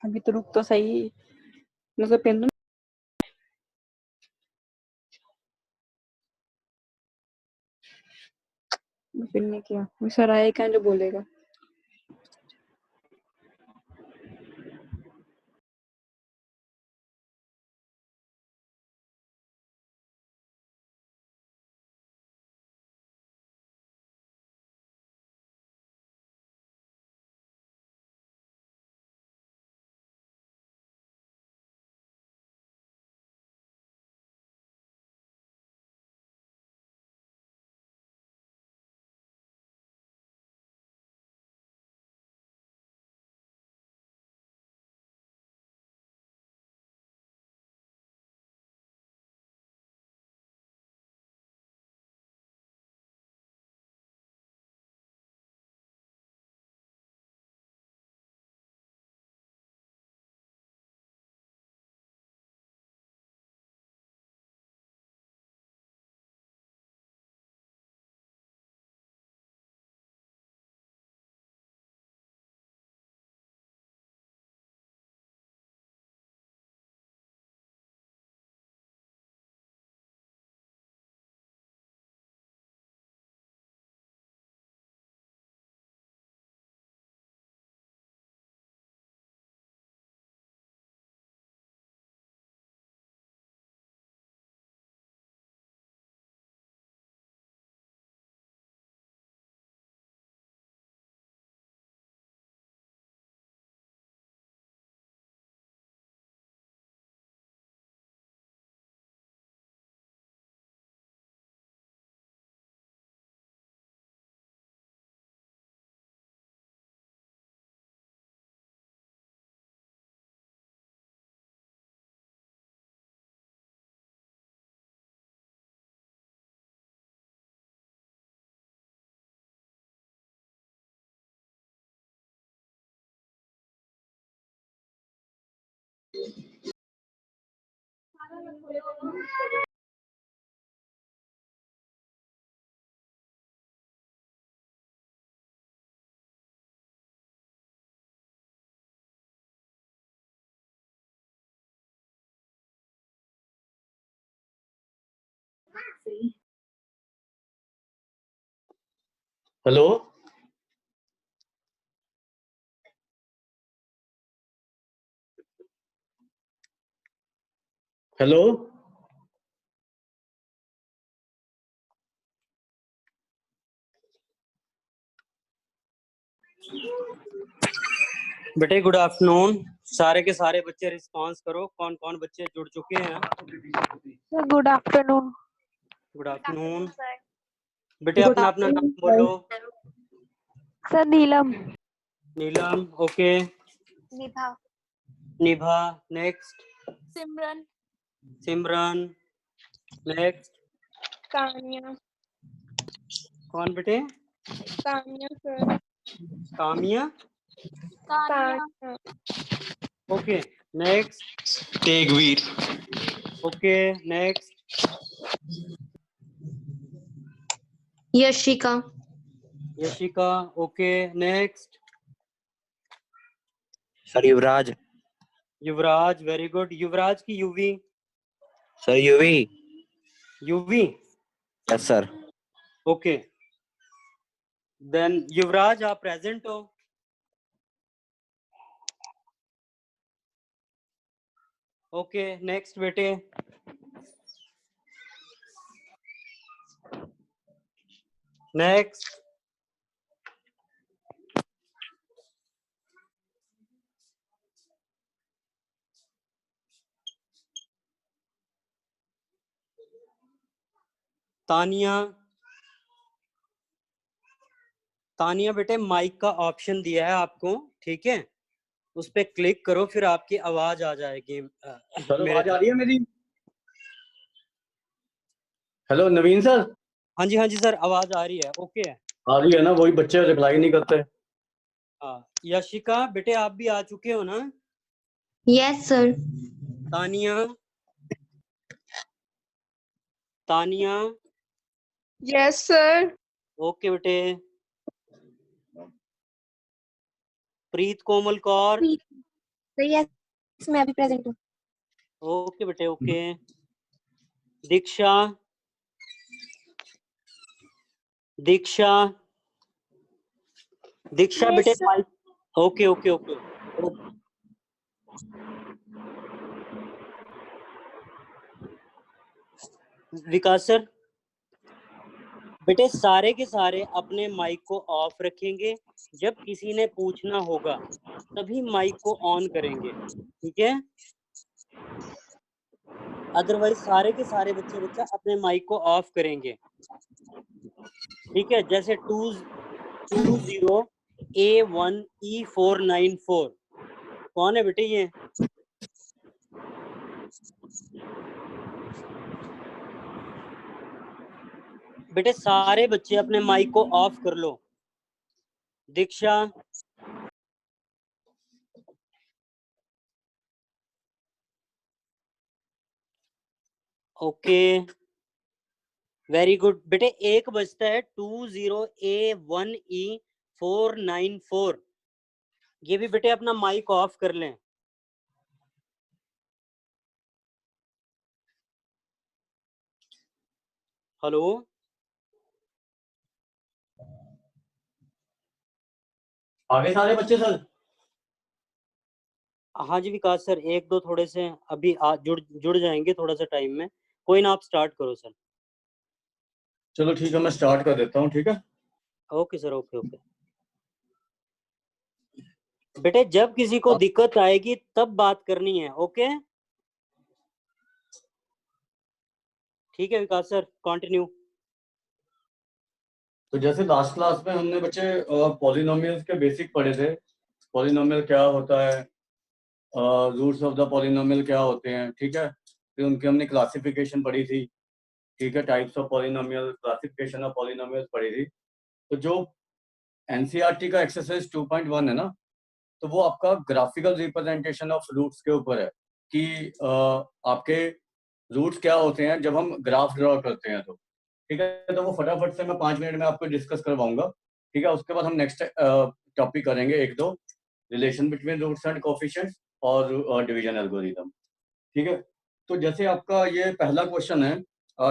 अभी तो रुक तो सही, मतलब पहन फिर नहीं किया, सर आएगा जो बोलेगा। हेलो, हेलो, बेटे गुड आफ्टरनून। सारे के सारे बच्चे रिस्पांस करो, कौन कौन बच्चे जुड़ चुके हैं। Sir good afternoon. Good afternoon बेटे, अपना अपना नाम बोलो। Sir Neelam. Neelam, okay. Nibha. Nibha, next. Simran. Simran, next. Kanya. कौन बेटे? Kanya sir. Kamiya, Kanya. Okay. Next. Tegveer. Okay, next. Yashika. Yashika, okay. Next. Sir Yuvraj. Yuvraj, very good. Yuvraj की UV. Sir UV. UV, yes sir. Okay. Then Yuvraj, आप प्रेजेंट हो? ओके, नेक्स्ट बेटे। नेक्स्ट। तानिया। तानिया बेटे, माइक का ऑप्शन दिया है आपको, ठीक है? उस पे क्लिक करो, फिर आपकी आवाज आ जाएगी। सर आवाज आ रही है मेरी? हेलो नवीन सर। हाँ जी सर, आवाज आ रही है, ओके है। आ रही है ना, वही बच्चे रिप्लाई नहीं करते। हाँ, यशिका बेटे आप भी आ चुके हो ना? Yes sir. Tania. Tania, yes sir. Okay बेटे। प्रीत कोमल कौर, यस मैं अभी प्रेजेंट हूँ। ओके बेटे, ओके। दीक्षा। दीक्षा, दीक्षा Yes, बेटे sir. Mike, okay okay okay. Vikas sir, बेटे सारे के सारे अपने माइक को ऑफ रखेंगे, जब किसी ने पूछना होगा तभी माइक को ऑन करेंगे, ठीक है? अदरवाइज सारे के सारे बच्चा अपने माइक को ऑफ करेंगे, ठीक है? जैसे 20A1E494 कौन है बेटे ये? बेटे सारे बच्चे अपने माइक को ऑफ कर लो। दीक्षा, ओके, वेरी गुड। बेटे एक बजता है 20A1E494, ये भी बेटे अपना माइक ऑफ कर लें। हेलो, आगे सारे बच्चे सर? हाँ जी विकास सर, एक दो थोड़े से अभी जुड़ जाएंगे थोड़ा सा टाइम में। कोई ना, आप स्टार्ट करो सर। चलो ठीक है, मैं स्टार्ट कर देता हूँ, ठीक है? Okay sir, okay okay. बेटे जब किसी को दिक्कत आएगी तब बात करनी है, ओके? ठीक है विकास सर, कंटिन्यू। तो जैसे लास्ट क्लास में हमने बच्चे पॉलिनोमियल्स के बेसिक पढ़े थे। पॉलिनोमियल क्या होता है, रूट्स ऑफ द पॉलिनोमियल क्या होते हैं, ठीक है? फिर उनकी हमने क्लासिफिकेशन पढ़ी थी, ठीक है? Types of polynomial, classification of polynomials पढ़ी थी। तो जो एनसीईआरटी का एक्सरसाइज 2.1 है ना, तो वो आपका ग्राफिकल रिप्रेजेंटेशन ऑफ रूट्स के ऊपर है। कि आपके रूट्स क्या होते हैं जब हम ग्राफ ड्रॉ करते हैं, तो ठीक है, तो वो फटाफट से मैं 5 मिनट में आपको डिस्कस करवाऊंगा, ठीक है। उसके बाद हम नेक्स्ट टॉपिक करेंगे, एक दो relation between roots and coefficients और डिवीजन एल्गोरिथम, ठीक है। तो जैसे आपका ये पहला क्वेश्चन है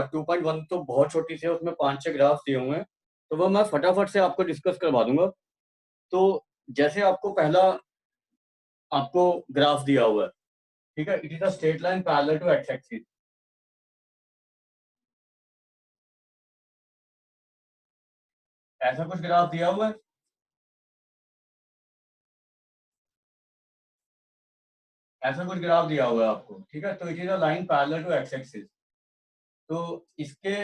2.1, तो बहुत छोटी सी है, उसमें 5-6 ग्राफ दिए हुए हैं, तो वो मैं फटाफट से आपको डिस्कस करवा दूंगा। तो जैसे आपको पहला आपको ग्राफ दिया हुआ है, ठीक है, it is a straight line parallel to x axis. ऐसा कुछ ग्राफ दिया हुआ है, ऐसा कुछ ग्राफ दिया हुआ है आपको, ठीक है। तो it is a line parallel to x axis. तो इसके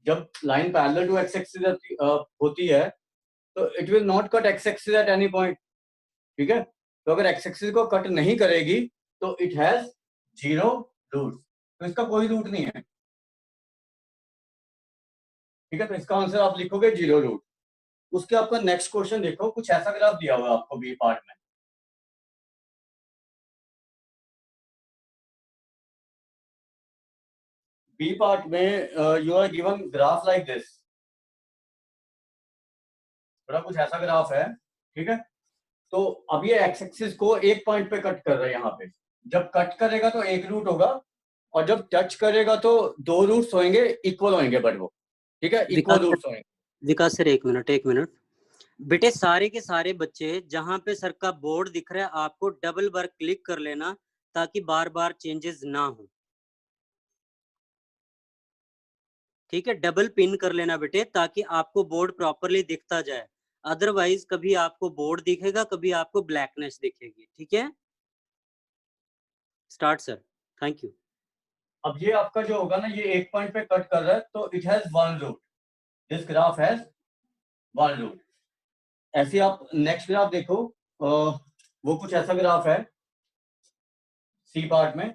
जब line parallel to x axis होती है, तो it will not cut x axis at any point, ठीक है। तो अगर एक्स एक्सिस को कट नहीं करेगी तो इट हैज 0 रूट, तो इसका कोई रूट नहीं है, ठीक है। तो इसका आंसर आप लिखोगे 0 रूट। उसके आपका नेक्स्ट क्वेश्चन देखो, कुछ ऐसा ग्राफ दिया हुआ है आपको बी पार्ट में। बी पार्ट में you are given graph like this, थोड़ा कुछ ऐसा ग्राफ है, ठीक है। तो अब ये एक्स एक्सिस को एक पॉइंट पे कट कर रहा है, यहाँ पे जब कट करेगा तो एक रूट होगा, और जब टच करेगा तो 2 रूट्स होंगे, इक्वल होंगे, बट वो, ठीक है, इक्वल रूट्स होंगे। विकास सर एक मिनट बेटे, सारे के सारे बच्चे जहां पे सर का बोर्ड दिख रहा है आपको डबल बार क्लिक कर लेना ताकि बार बार चेंजेस ना हो, ठीक है। डबल पिन कर लेना बेटे ताकि आपको बोर्ड प्रॉपरली दिखता जाए, अदरवाइज कभी आपको बोर्ड दिखेगा, कभी आपको ब्लैकनेस दिखेगी, ठीक है। Start sir, thank you. अब ये आपका जो होगा ना, ये एक पॉइंट पे कट कर रहा है, तो it has 1 root, this graph has 1 root. ऐसे आप नेक्स्ट ग्राफ देखो, वो कुछ ऐसा ग्राफ है सी पार्ट में,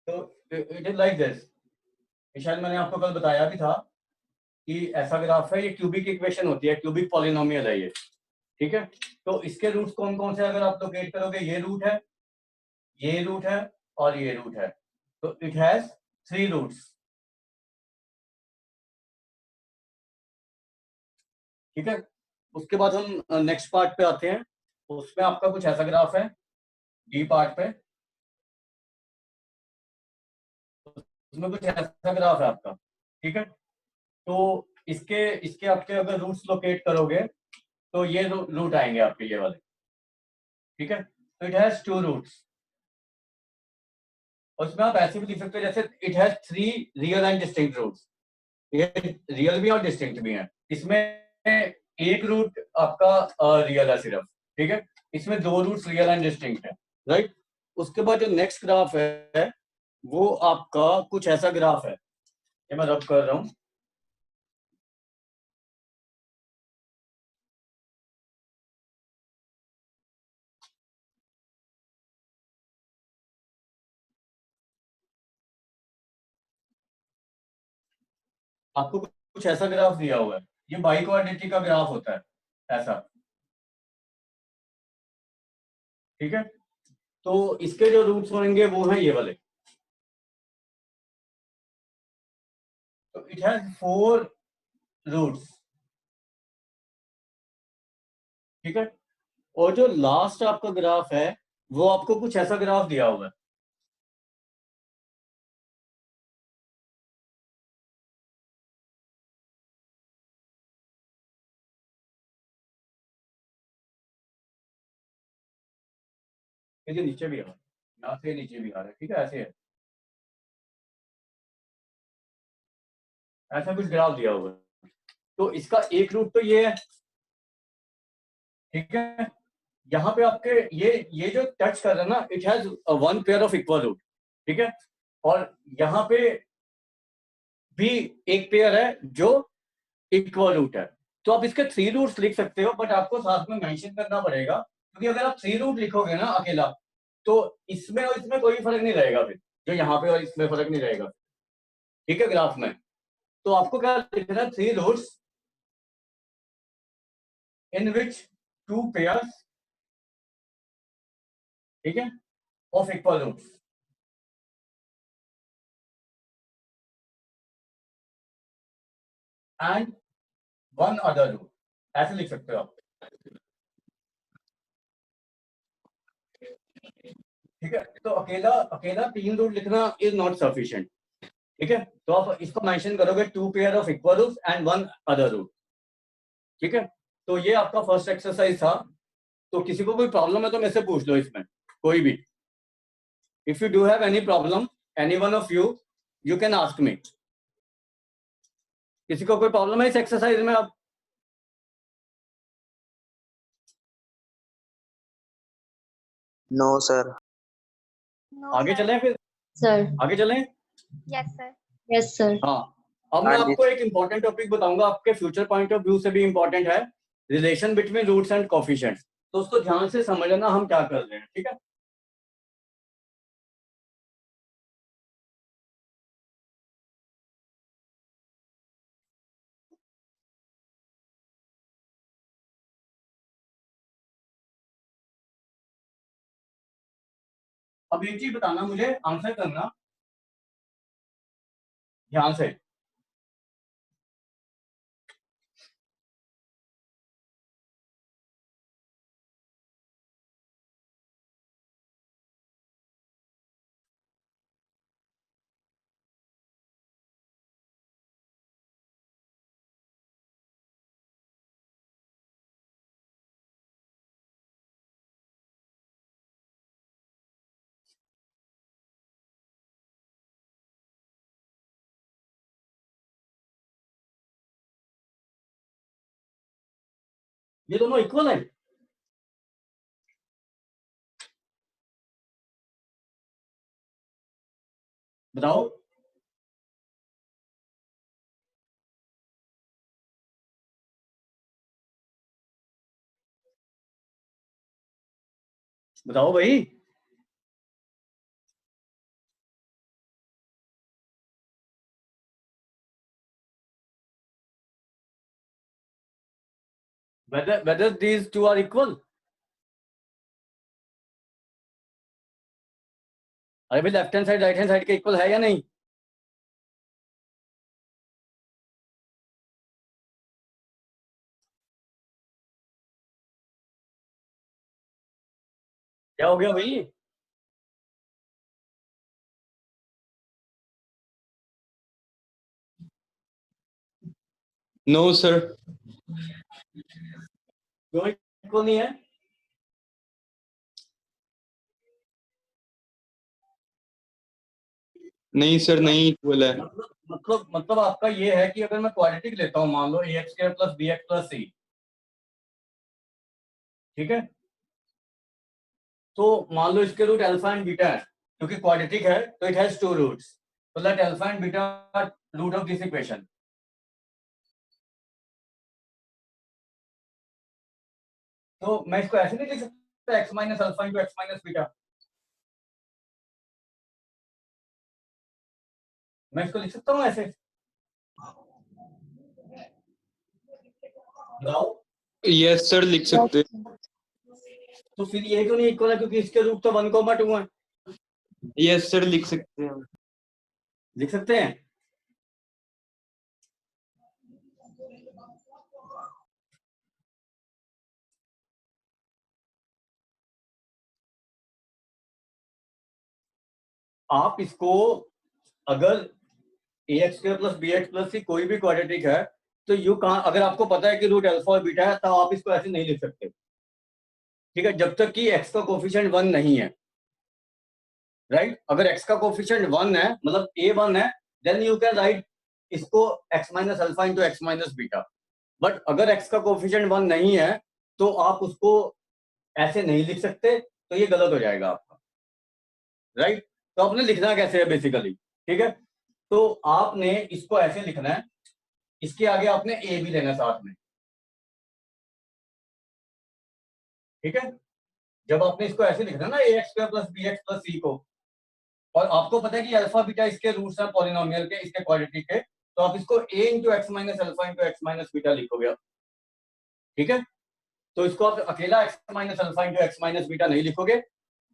तो इट इज लाइक दिस। शायद मैंने आपको कल बताया भी था कि ऐसा ग्राफ है, ये क्यूबिक इक्वेशन होती है, क्यूबिक पॉलिनोमियल है ये, ठीक है। तो इसके रूट्स कौन कौन से अगर आप लोकेट करोगे, ये रूट है, ये रूट है, और ये रूट है, तो इट हैज 3 रूट्स, ठीक है। उसके बाद हम नेक्स्ट पार्ट पे आते हैं, उसमें आपका कुछ ऐसा ग्राफ है डी पार्ट पे, उसमें कुछ ऐसा ग्राफ है आपका, ठीक है। तो इसके इसके आपके अगर रूट्स लोकेट करोगे तो ये रूट आएंगे आपके, ये वाले, ठीक है। तो इट हैज 2 रूट्स, और इसमें आप ऐसे भी लिख सकते हो जैसे it has 3 real and distinct roots, ये रियल भी और डिस्टिंक्ट भी हैं। इसमें एक रूट आपका रियल है सिर्फ, ठीक है, इसमें 2 रूट्स रियल एंड डिस्टिंक्ट है, राइट। उसके बाद जो नेक्स्ट ग्राफ है वो आपका कुछ ऐसा ग्राफ है, ये मैं रब कर रहा हूं, आपको कुछ ऐसा ग्राफ दिया हुआ है, ये बाई कोऑर्डिनेट का ग्राफ होता है ऐसा, ठीक है। तो इसके जो रूट्स होंगे वो हैं ये वाले, तो इट हैज 4 रूट्स, ठीक है। और जो लास्ट आपका ग्राफ है वो आपको कुछ ऐसा ग्राफ दिया हुआ है, ये नीचे भी आ रहा है, यहाँ से नीचे भी आ रहा है, ठीक है, ऐसे है, ऐसा कुछ ग्राफ दिया हुआ है। तो इसका एक रूट तो ये है, ठीक है। यहाँ पे आपके ये जो टच कर रहा है ना, it has 1 pair of equal root, ठीक है। और यहाँ पे भी एक पेयर है जो इक्वल रूट है, तो आप इसके 3 रूट्स लिख सकते हो, बट आपको साथ में मेंशन करना पड़ेगा, क्योंकि अगर आप 3 रूट लिखोगे ना अकेला, तो इसमें और इसमें कोई फर्क नहीं रहेगा, फिर जो यहाँ पे और इसमें फर्क नहीं रहेगा, ठीक है, ग्राफ में। तो आपको क्या लिखना है, 3 roots in which two pairs, ठीक है, of equal roots. And one other root. ऐसे लिख सकते हो आप, ठीक है। तो अकेला अकेला 3 रूट लिखना इज नॉट सफिशिएंट, ठीक है। तो आप इसको मेंशन करोगे 2 pair of equal roots and 1 other root, ठीक है। तो ये आपका फर्स्ट एक्सरसाइज था। तो किसी को कोई प्रॉब्लम है तो मेरे से पूछ लो इसमें, कोई भी। If you do have any problem, any one of you, you can ask me. किसी को कोई प्रॉब्लम है इस एक्सरसाइज में? आप नो सर। आगे चलें फिर? सर। आगे चलें? Yes sir. Yes sir. हाँ, अब मैं हाँ जी। आपको एक इंपॉर्टेंट टॉपिक बताऊंगा, आपके फ्यूचर पॉइंट ऑफ व्यू से भी इंपॉर्टेंट है, relation between roots and coefficients. तो उसको ध्यान से समझना हम क्या कर रहे हैं, ठीक है। अब एक चीज बताना, मुझे आंसर करना ध्यान से। ये दोनों इक्वल है? बताओ। बताओ भाई। whether these two are equal? अरे भाई, left hand side right hand side के इक्वल है या नहीं? क्या हो गया भाई? No sir. दोनों इक्वल नहीं है? नहीं सर, नहीं इक्वल है। मतलब आपका ये है कि अगर मैं क्वाड्रेटिक लेता हूं, मान लो ax² + bx + c, ठीक है। तो मान लो इसके रूट अल्फा एंड बीटा है, क्योंकि क्वाड्रेटिक है तो इट हैज 2 रूट्स, तो let alpha and beta root of this equation. तो मैं इसको ऐसे नहीं लिख सकता x - अल्फा × x - बीटा? मैं इसको लिख सकता हूँ ऐसे? बताओ। यस सर, लिख सकते। तो फिर ये क्यों नहीं इक्वल है? क्योंकि इसके रूट तो 1,2 है। यस सर, लिख सकते हैं। लिख सकते हैं। आप इसको, अगर ax² + bx + c कोई भी क्वाड्रेटिक है, तो यू कहां, अगर आपको पता है कि रूट अल्फा और बीटा है, तो आप इसको ऐसे नहीं लिख सकते, ठीक है, जब तक कि x का कोफिशिएंट 1 नहीं है, राइट। अगर x का कोफिशिएंट 1 है, मतलब a 1 है, देन यू कैन राइट इसको x - alpha × x - beta. But अगर x का कोफिशिएंट 1 नहीं है, तो आप उसको ऐसे नहीं लिख सकते, तो ये गलत हो जाएगा आपका, राइट। तो आपने लिखना कैसे है बेसिकली, ठीक है। तो आपने इसको ऐसे लिखना है, इसके आगे आपने a भी लेना साथ में, ठीक है। जब आपने इसको ऐसे लिखना ना ax² + bx + c को, और आपको पता है कि अल्फा बीटा इसके रूट्स हैं पॉलिनोमियल के, इसके क्वाड्रेटिक के, तो आप इसको a × x - alpha × x - beta लिखोगे, ठीक है। तो इसको आप अकेला x minus alpha into x minus beta नहीं लिखोगे,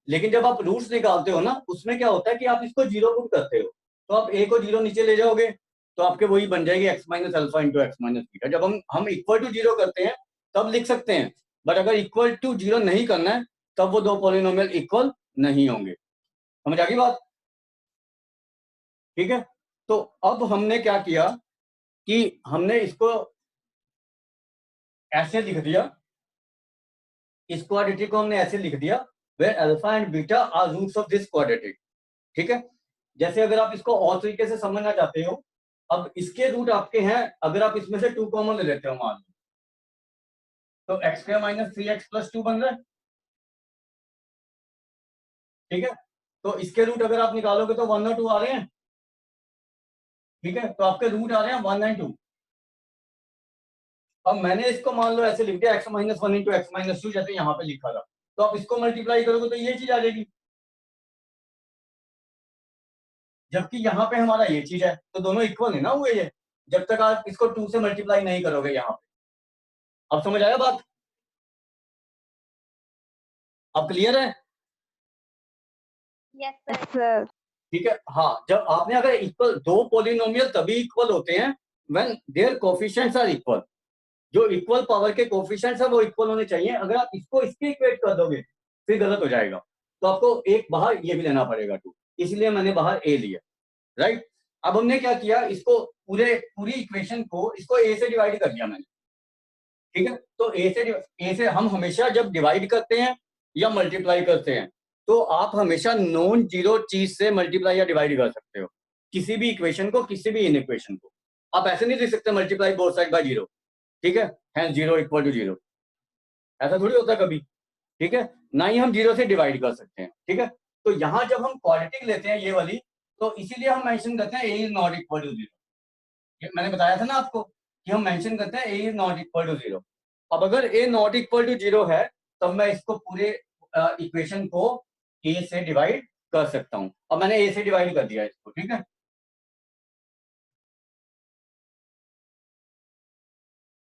लेकिन जब आप रूट्स निकालते हो ना, उसमें क्या होता है कि आप इसको जीरो पुट करते हो, तो आप a को जीरो नीचे ले जाओगे तो आपके वही बन जाएगी x minus alpha into x minus beta. जब हम इक्वल टू जीरो करते हैं तब लिख सकते हैं, बट अगर इक्वल टू जीरो नहीं करना है तब वो दो पॉलिनोमियल इक्वल नहीं होंगे। समझ आ गई बात? ठीक है, तो अब हमने क्या किया कि हमने इसको ऐसे लिख दिया, इस क्वाड्रेटिक को हमने ऐसे लिख दिया where alpha and beta are roots of this quadratic. ठीक है, जैसे अगर आप इसको और तरीके से समझना चाहते हो, अब इसके रूट आपके हैं, अगर आप इसमें से 2 कॉमन ले लेते हो मान लो, तो x square minus 3x plus 2 बन रहा है। ठीक है, तो इसके रूट अगर आप निकालोगे तो 1 और 2 आ रहे हैं। ठीक है, तो आपके रूट आ रहे हैं 1 एंड 2। अब मैंने इसको मान लो ऐसे लिख दिया x minus 1 into x minus 2, जैसे यहाँ पे लिखा था, तो आप इसको मल्टीप्लाई करोगे तो ये चीज आ जाएगी, जबकि यहाँ पे हमारा ये चीज है, तो दोनों इक्वल है ना हुए ये, जब तक आप इसको 2 से मल्टीप्लाई नहीं करोगे यहाँ पे। अब समझ आया बात? अब क्लियर है? Yes sir. सर ठीक है, हाँ, जब आपने अगर इक्वल, दो पॉलिनोमियल तभी इक्वल होते हैं when their coefficients are equal. जो इक्वल पावर के कोफिशिएंट्स है वो इक्वल होने चाहिए। अगर आप इसको इसके इक्वेट कर दोगे फिर गलत हो जाएगा, तो आपको एक बाहर ये भी लेना पड़ेगा 2, इसलिए मैंने बाहर a लिया। राइट, अब हमने क्या किया, इसको पूरी इक्वेशन को इसको a से डिवाइड कर दिया मैंने। ठीक है, तो a से हम हमेशा जब डिवाइड करते हैं या मल्टीप्लाई करते हैं तो आप हमेशा नॉन जीरो चीज से मल्टीप्लाई या डिवाइड कर सकते हो, किसी भी इक्वेशन को, किसी भी इन इक्वेशन को। आप ऐसे नहीं लिख सकते multiply both side by zero. ठीक है, hence zero equal to zero, ऐसा थोड़ी होता कभी। ठीक है, ना ही हम जीरो से डिवाइड कर सकते हैं। ठीक है, तो यहाँ जब हम क्वाड्रेटिक लेते हैं ये वाली, तो इसीलिए हम मेंशन करते हैं a is not equal to zero. मैंने बताया था ना आपको कि हम मेंशन करते हैं a is not equal to zero. अब अगर a not equal to zero है तब मैं इसको पूरे इक्वेशन को a से डिवाइड कर सकता हूं। अब मैंने a से डिवाइड कर दिया इसको। ठीक है,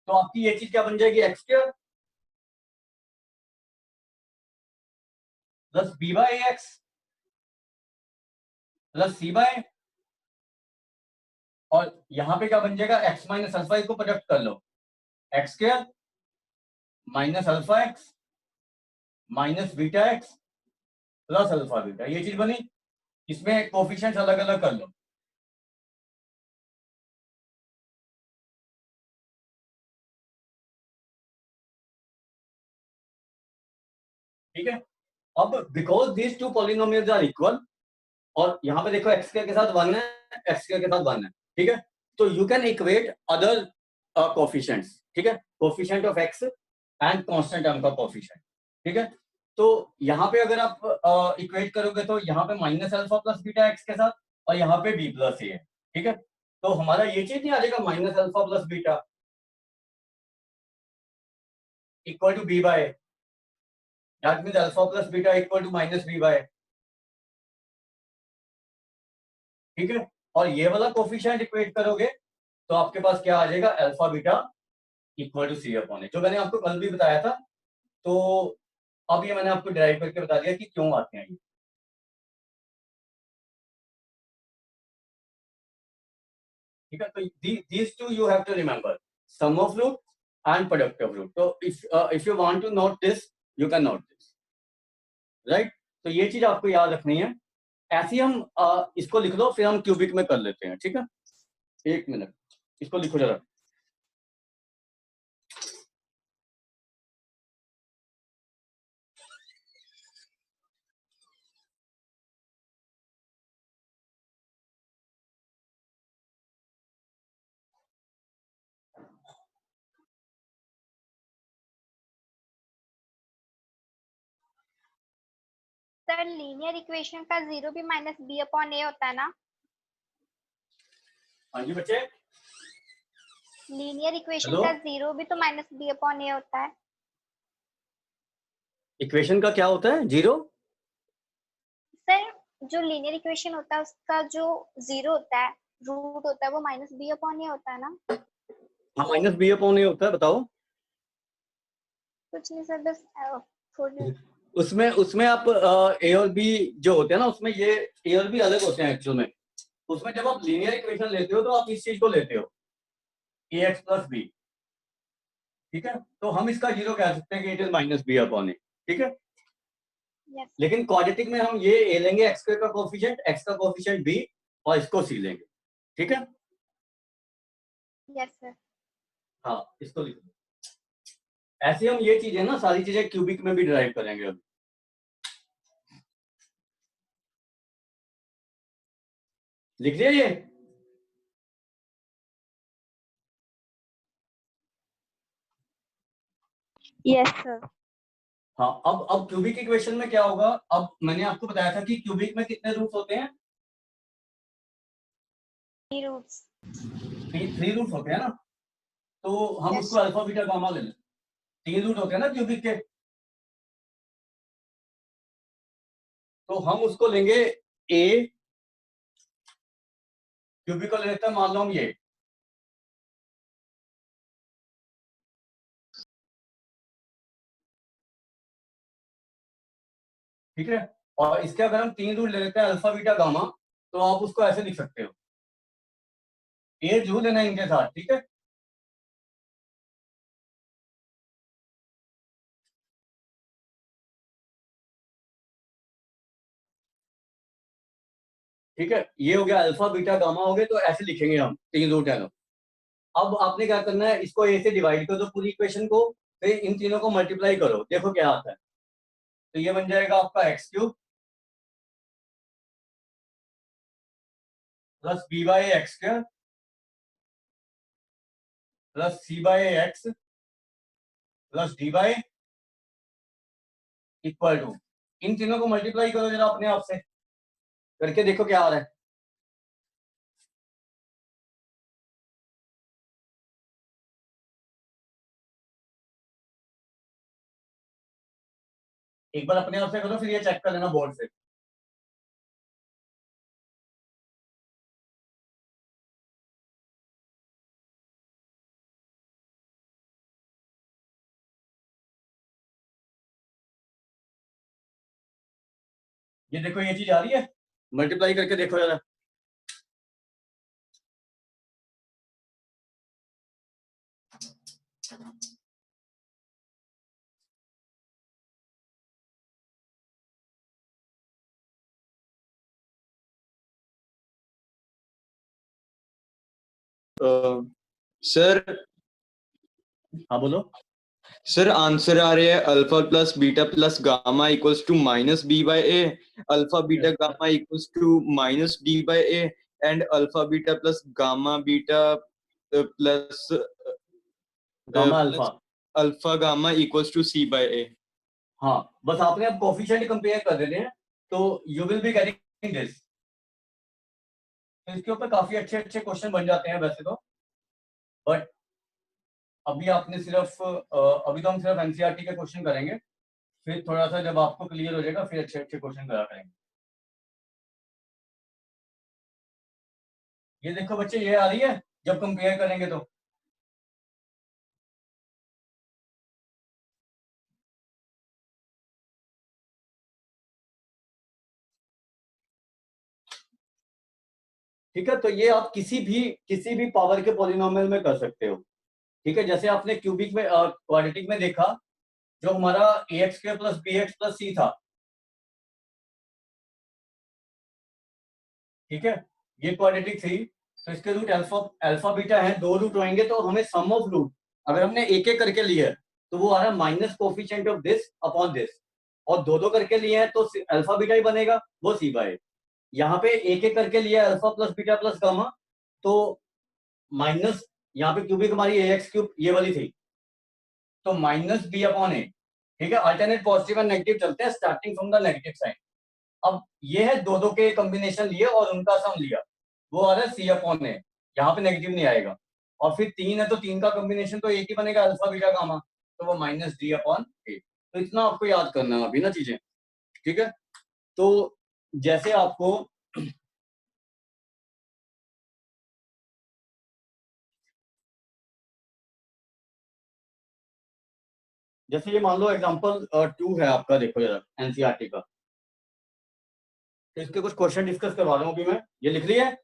तो आपकी ये चीज क्या बन जाएगी, x square plus b by x plus c by, और यहां पे क्या बन जाएगा, एक्स माइनस अल्फा, इसको प्रोडक्ट कर लो, x square minus alpha x minus beta x plus alpha beta, ये चीज बनी। इसमें कोफिशिएंट्स अलग अलग कर लो। ठीक है, अब because these two polynomials are equal, और यहाँ पे देखो एक्स के साथ 1 है, एक्स के साथ 1 है। ठीक है, तो you can equate other coefficients. ठीक है, coefficient of x and constant term का कोफिशिएंट। ठीक है, तो यहाँ पे अगर आप इक्वेट करोगे तो यहाँ पे minus alpha plus beta x के साथ, और यहाँ पे बी प्लस ए है। ठीक है, तो हमारा ये चीज नहीं आ जाएगा minus alpha plus beta equal to b by, that means alpha plus beta equal to minus b by. ठीक है, और ये वाला कोफिशिएंट इक्वेट करोगे तो आपके पास क्या आ जाएगा, alpha beta equal to c upon a, जो मैंने आपको कल भी बताया था। तो अब ये मैंने आपको डिराइव करके बता दिया कि क्यों आते हैं ये। ठीक है, तो these two you have to remember, sum of root and product of root. तो if you want to note this, you can note this, right? तो ये चीज आपको याद रखनी है। ऐसे ही हम इसको लिख लो, फिर हम क्यूबिक में कर लेते हैं। ठीक है, एक मिनट, इसको लिखो जरा। सर लीनियर इक्वेशन का जीरो भी माइनस बी अपॉन ए होता है ना? हाँ जी बच्चे, लीनियर इक्वेशन हेलो, का जीरो भी तो माइनस बी अपॉन ए होता है। इक्वेशन का क्या होता है, जीरो? सर जो लीनियर इक्वेशन होता है उसका जो जीरो होता है, रूट होता है, वो माइनस बी अपॉन ए होता है ना? हाँ, माइनस बी अपॉन ए होता है, बताओ। कुछ नहीं सर, बस थोड़े उसमें उसमें आप ए और बी जो होते हैं ना, उसमें ये ए और बी अलग होते हैं एक्चुअल में। उसमें जब आप लीनियर इक्वेशन लेते हो तो आप इस चीज को लेते हो, ए एक्स प्लस बी, ठीक है। तो हम इसका जीरो कह सकते हैं कि it is minus b upon a, ठीक है। यस लेकिन क्वाड्रेटिक में हम ये ए लेंगे, एक्स का कोफिशिएंट, एक्स का कोफिशिएंट बी, और इसको सी लेंगे, ठीक है। Yes sir. हाँ, इसको लिख दो। ऐसे हम ये चीजें ना सारी चीजें क्यूबिक में भी डिराइव करेंगे अब। लिख लिया ये? Yes sir. हाँ, अब क्यूबिक इक्वेशन में क्या होगा, अब मैंने आपको बताया था कि क्यूबिक में कितने रूट्स होते हैं, 3 रूट्स। 3 रूट्स होते हैं ना। तो हम Yes. उसको अल्फा बीटा गामा ले लें। 3 रूट होते हैं ना क्यूबिक के, तो हम उसको लेंगे ए, क्यूबिक को ले लेते हैं, मान लो हम ये, ठीक है। और इसके अगर हम 3 रूट ले लेते हैं अल्फा बीटा गामा, तो आप उसको ऐसे लिख सकते हो, ए जरूर लेना है इनके साथ, ठीक है। ठीक है, ये हो गया अल्फा बीटा गामा हो गए, तो ऐसे लिखेंगे हम 3 रूट है। अब आपने क्या करना है, इसको ए से डिवाइड कर दो पूरी इक्वेशन को, फिर इन तीनों को मल्टीप्लाई करो, देखो क्या आता है। तो ये बन जाएगा आपका x cube plus b by x square plus c by x plus d by equal to, इन तीनों को मल्टीप्लाई करो जरा अपने आप से करके, देखो क्या आ रहा है। एक बार अपने आप से करो, फिर ये चेक कर लेना बोर्ड से। ये देखो ये चीज आ रही है, मल्टीप्लाई करके देखो जरा। सर हाँ बोलो। सर आंसर आ रहे हैं alpha plus beta plus gamma equals to minus b by a, alpha beta gamma equals to minus d by a, and alpha beta plus gamma beta plus gamma alpha. Alpha gamma equals to c by a. हाँ, बस आपने अब coefficient compare कर देने हैं, तो you will be getting this. तो इसके ऊपर काफी अच्छे अच्छे क्वेश्चन बन जाते हैं वैसे तो, बट अभी आपने सिर्फ अभी तो हम सिर्फ एनसीईआरटी के क्वेश्चन करेंगे, फिर थोड़ा सा जब आपको क्लियर हो जाएगा फिर अच्छे अच्छे क्वेश्चन करा करेंगे। ये देखो बच्चे, ये आ रही है जब कंपेयर करेंगे तो। ठीक है, तो ये आप किसी भी पावर के पॉलिनोमियल में कर सकते हो, ठीक है। जैसे आपने क्यूबिक में क्वाड्रेटिक में देखा, जो हमारा a x square plus b x plus c था, ठीक है, ये क्वाड्रेटिक थी। तो इसके रूट अल्फा अल्फा बीटा है, 2 रूट होंगे, तो हमें सम ऑफ रूट अगर हमने एक एक करके लिए तो वो आ रहा है minus coefficient of this upon this, और दो दो करके लिए हैं तो अल्फा बीटा ही बनेगा, वो सी बाय। यहाँ पे एक एक करके लिया alpha plus beta plus gamma, तो माइनस, यहाँ पे क्यूबिक हमारी ए एक्स क्यूब ये वाली थी, तो माइनस बी अपॉन ए, ठीक है। अल्टरनेट पॉजिटिव एंड नेगेटिव चलते हैं starting from the negative side. अब ये है दो दो के कॉम्बिनेशन लिए और उनका सम लिया, वो आ रहा है सी अपॉन ए, यहाँ पे नेगेटिव नहीं आएगा। और फिर 3 है तो 3 का कॉम्बिनेशन तो एक ही बनेगा अल्फा बीटा गामा, तो वो माइनस डी अपॉन ए। तो इतना आपको याद करना है अभी ना चीजें, ठीक है। तो जैसे आपको जैसे ये मान लो एग्जांपल 2 है आपका, देखो जरा एनसीईआरटी का, तो इसके कुछ क्वेश्चन डिस्कस करवा रहा हूँ अभी मैं। ये लिख रही है?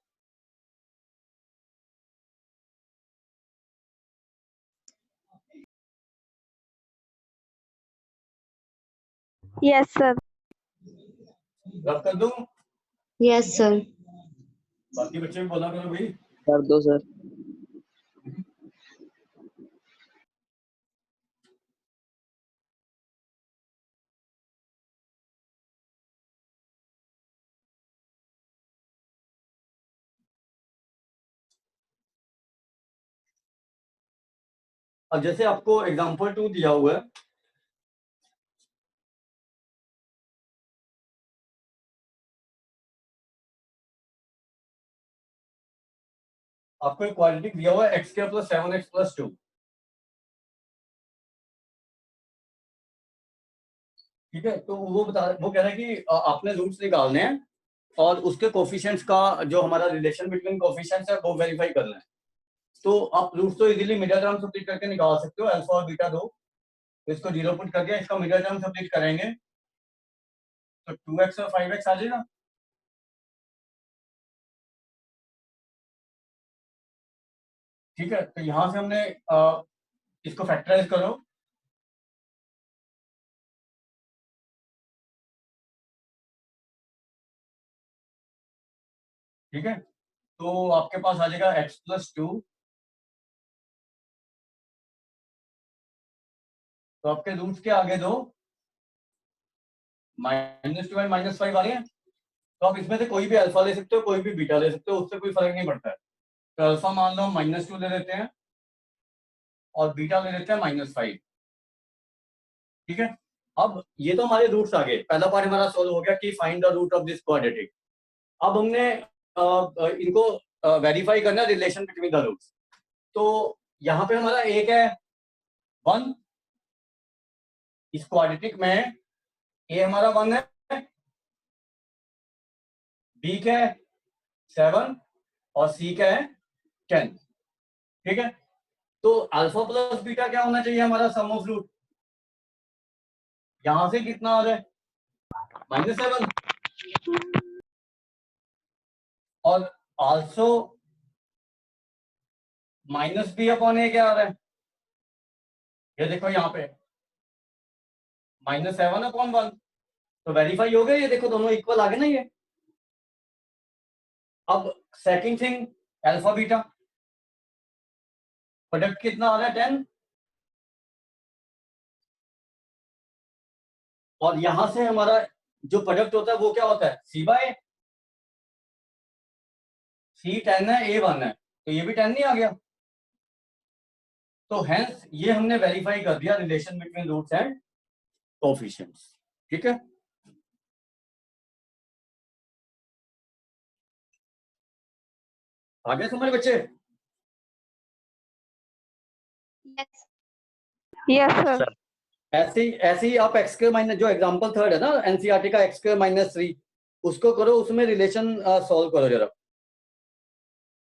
Yes sir. रब कर दूं? Yes sir. बाकी बच्चे भी बोला करो भाई। कर दो सर। अब जैसे आपको एग्जांपल 2 दिया हुआ है, आपको एक क्वाड्रेटिक दिया हुआ है x² + 7x + 2, ठीक है। तो वो कह रहा है कि आपने रूट्स निकालने हैं और उसके कोफिशिएंट्स का जो हमारा रिलेशन बिटवीन कोफिशिएंट्स है वो वेरीफाई करना है। तो आप रूट्स तो इजीली मिडिल टर्म सब्ट्रैक्ट करके निकाल सकते हो, अल्फा और बीटा 2, तो इसको 0 पुट करके इसका मिडिल टर्म सब्ट्रैक्ट करेंगे तो 2x और 5x आ जाएगा। ठीक है, तो यहां से हमने इसको फैक्टराइज करो, ठीक है। तो आपके पास आ जाएगा x + 2, तो आपके रूट्स के आगे दो -2 और -5 आ रहे हैं, तो आप इसमें से कोई भी अल्फा ले सकते हो, कोई भी बीटा ले सकते हो, उससे कोई फर्क नहीं पड़ता है। तो अल्फा मान लो हम -2 ले लेते हैं और बीटा ले लेते हैं -5, ठीक है। अब ये तो हमारे रूट्स आ गए, पहला पार्ट हमारा सोल्व हो गया कि find the root of this quadratic. अब हमने इनको वेरीफाई करना है रिलेशन बिटवीन द रूट्स। तो यहाँ पे हमारा एक है 1, इस क्वाड्रेटिक में ए हमारा 1 है, बी का है 7 और सी का है 10, ठीक है। तो अल्फा प्लस बीटा क्या होना चाहिए हमारा सम ऑफ रूट, यहां से कितना आ रहा है -7 और आल्सो -b/a क्या आ रहा है, ये देखो यहाँ पे -7/1, तो वेरीफाई हो गया, ये देखो दोनों इक्वल आ गए ना ये। अब second thing alpha beta, product कितना आ रहा है 10, और यहां से हमारा जो प्रोडक्ट होता है वो क्या होता है c/a, c 10 है, a 1 है, तो ये भी 10 नहीं आ गया। तो हेंस ये हमने वेरीफाई कर दिया relation between roots and coefficients, ठीक है। आगे समझ बच्चे? Yes yes sir. ऐसे ही आप x² माइनस, जो एग्जांपल 3 है ना एनसीईआरटी का x² - 3, उसको करो, उसमें रिलेशन सॉल्व करो जरा।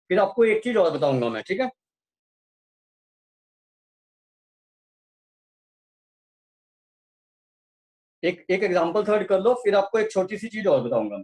फिर आपको एक चीज और बताऊंगा मैं, ठीक है। एक एग्जांपल 3 कर लो, फिर आपको एक छोटी सी चीज और बताऊंगा मैं।